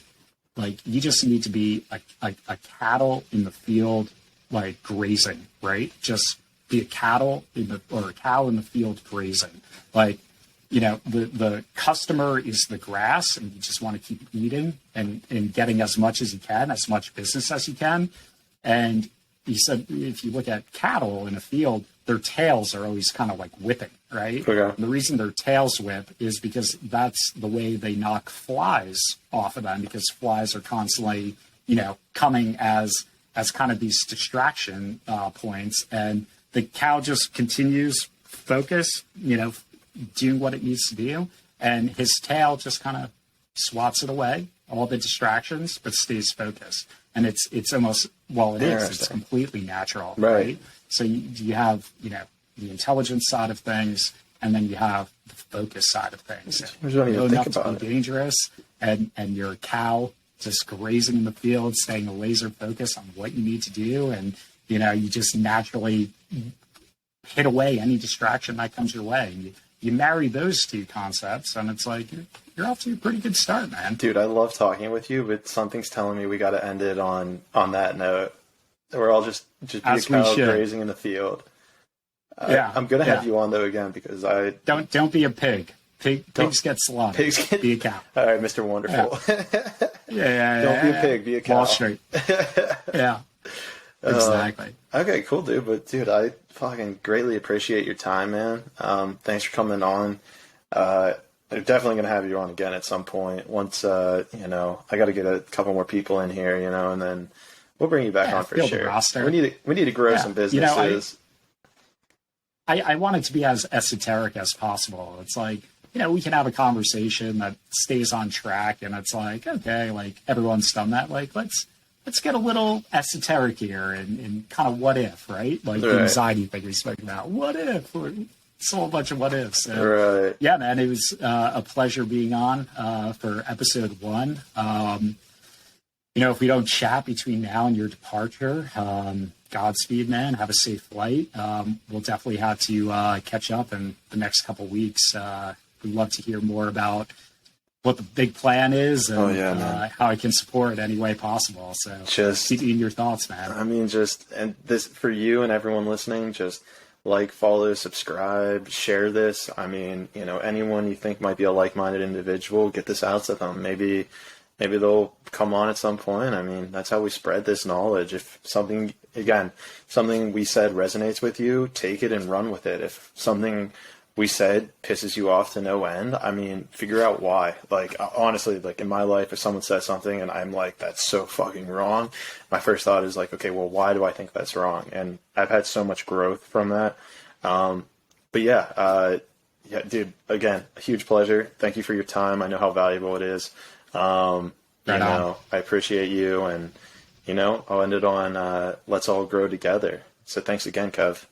you just need to be a cattle in the field, grazing, right? Just be a cow in the field grazing. The customer is the grass, and you just want to keep eating and getting as much as you can, as much business as you can. And he said, if you look at cattle in a field, their tails are always kind of whipping, right? Okay. And the reason their tails whip is because that's the way they knock flies off of them, because flies are constantly, coming as kind of these distraction points. And the cow just continues focus, doing what it needs to do. And his tail just kind of swats it away, all the distractions, but stays focused. And it's almost, it's completely natural, right? So you have, the intelligence side of things, and then you have the focus side of things. You don't even think about it. Dangerous, and you're a cow just grazing in the field, staying laser focused on what you need to do. And, you just naturally hit away any distraction that comes your way. And you marry those two concepts, and it's like you're off to a pretty good start, man. Dude, I love talking with you, but something's telling me we got to end it on that note. We're all just be a cow grazing in the field. Yeah, I'm gonna have you on though again because I don't be a pig. Pigs get slaughtered. Be a cow. All right, Mr. Wonderful. Yeah. Don't be a pig. Be a cow. Wall Street. Yeah. Exactly. Okay, cool, dude. But dude, I fucking greatly appreciate your time, man. Thanks for coming on. I'm definitely gonna have you on again at some point. Once I got to get a couple more people in here, and then we'll bring you back on for sure. We need to grow some businesses. I want it to be as esoteric as possible. It's like, we can have a conversation that stays on track, and it's like, okay, like everyone's done that. Like, let's get a little esoteric here and kind of what if, right? Like the anxiety thing we spoke about. What if? It's a whole bunch of what ifs. So, yeah, man, it was a pleasure being on for episode 1. If we don't chat between now and your departure, Godspeed, man. Have a safe flight. We'll definitely have to catch up in the next couple of weeks. We'd love to hear more about what the big plan is and how I can support it any way possible. So just keep me in your thoughts, man. I mean, and this for you and everyone listening, just like, follow, subscribe, share this. I mean, anyone you think might be a like-minded individual, get this out to them. Maybe they'll come on at some point. I mean, that's how we spread this knowledge. If something we said resonates with you, take it and run with it. If something we said pisses you off to no end, I mean, figure out why. Like, honestly, like in my life, if someone says something and I'm like, that's so fucking wrong, my first thought is like, okay, well, why do I think that's wrong? And I've had so much growth from that. But yeah, dude, again, a huge pleasure. Thank you for your time. I know how valuable it is. I appreciate you, and I'll end it on let's all grow together. So thanks again, Kev.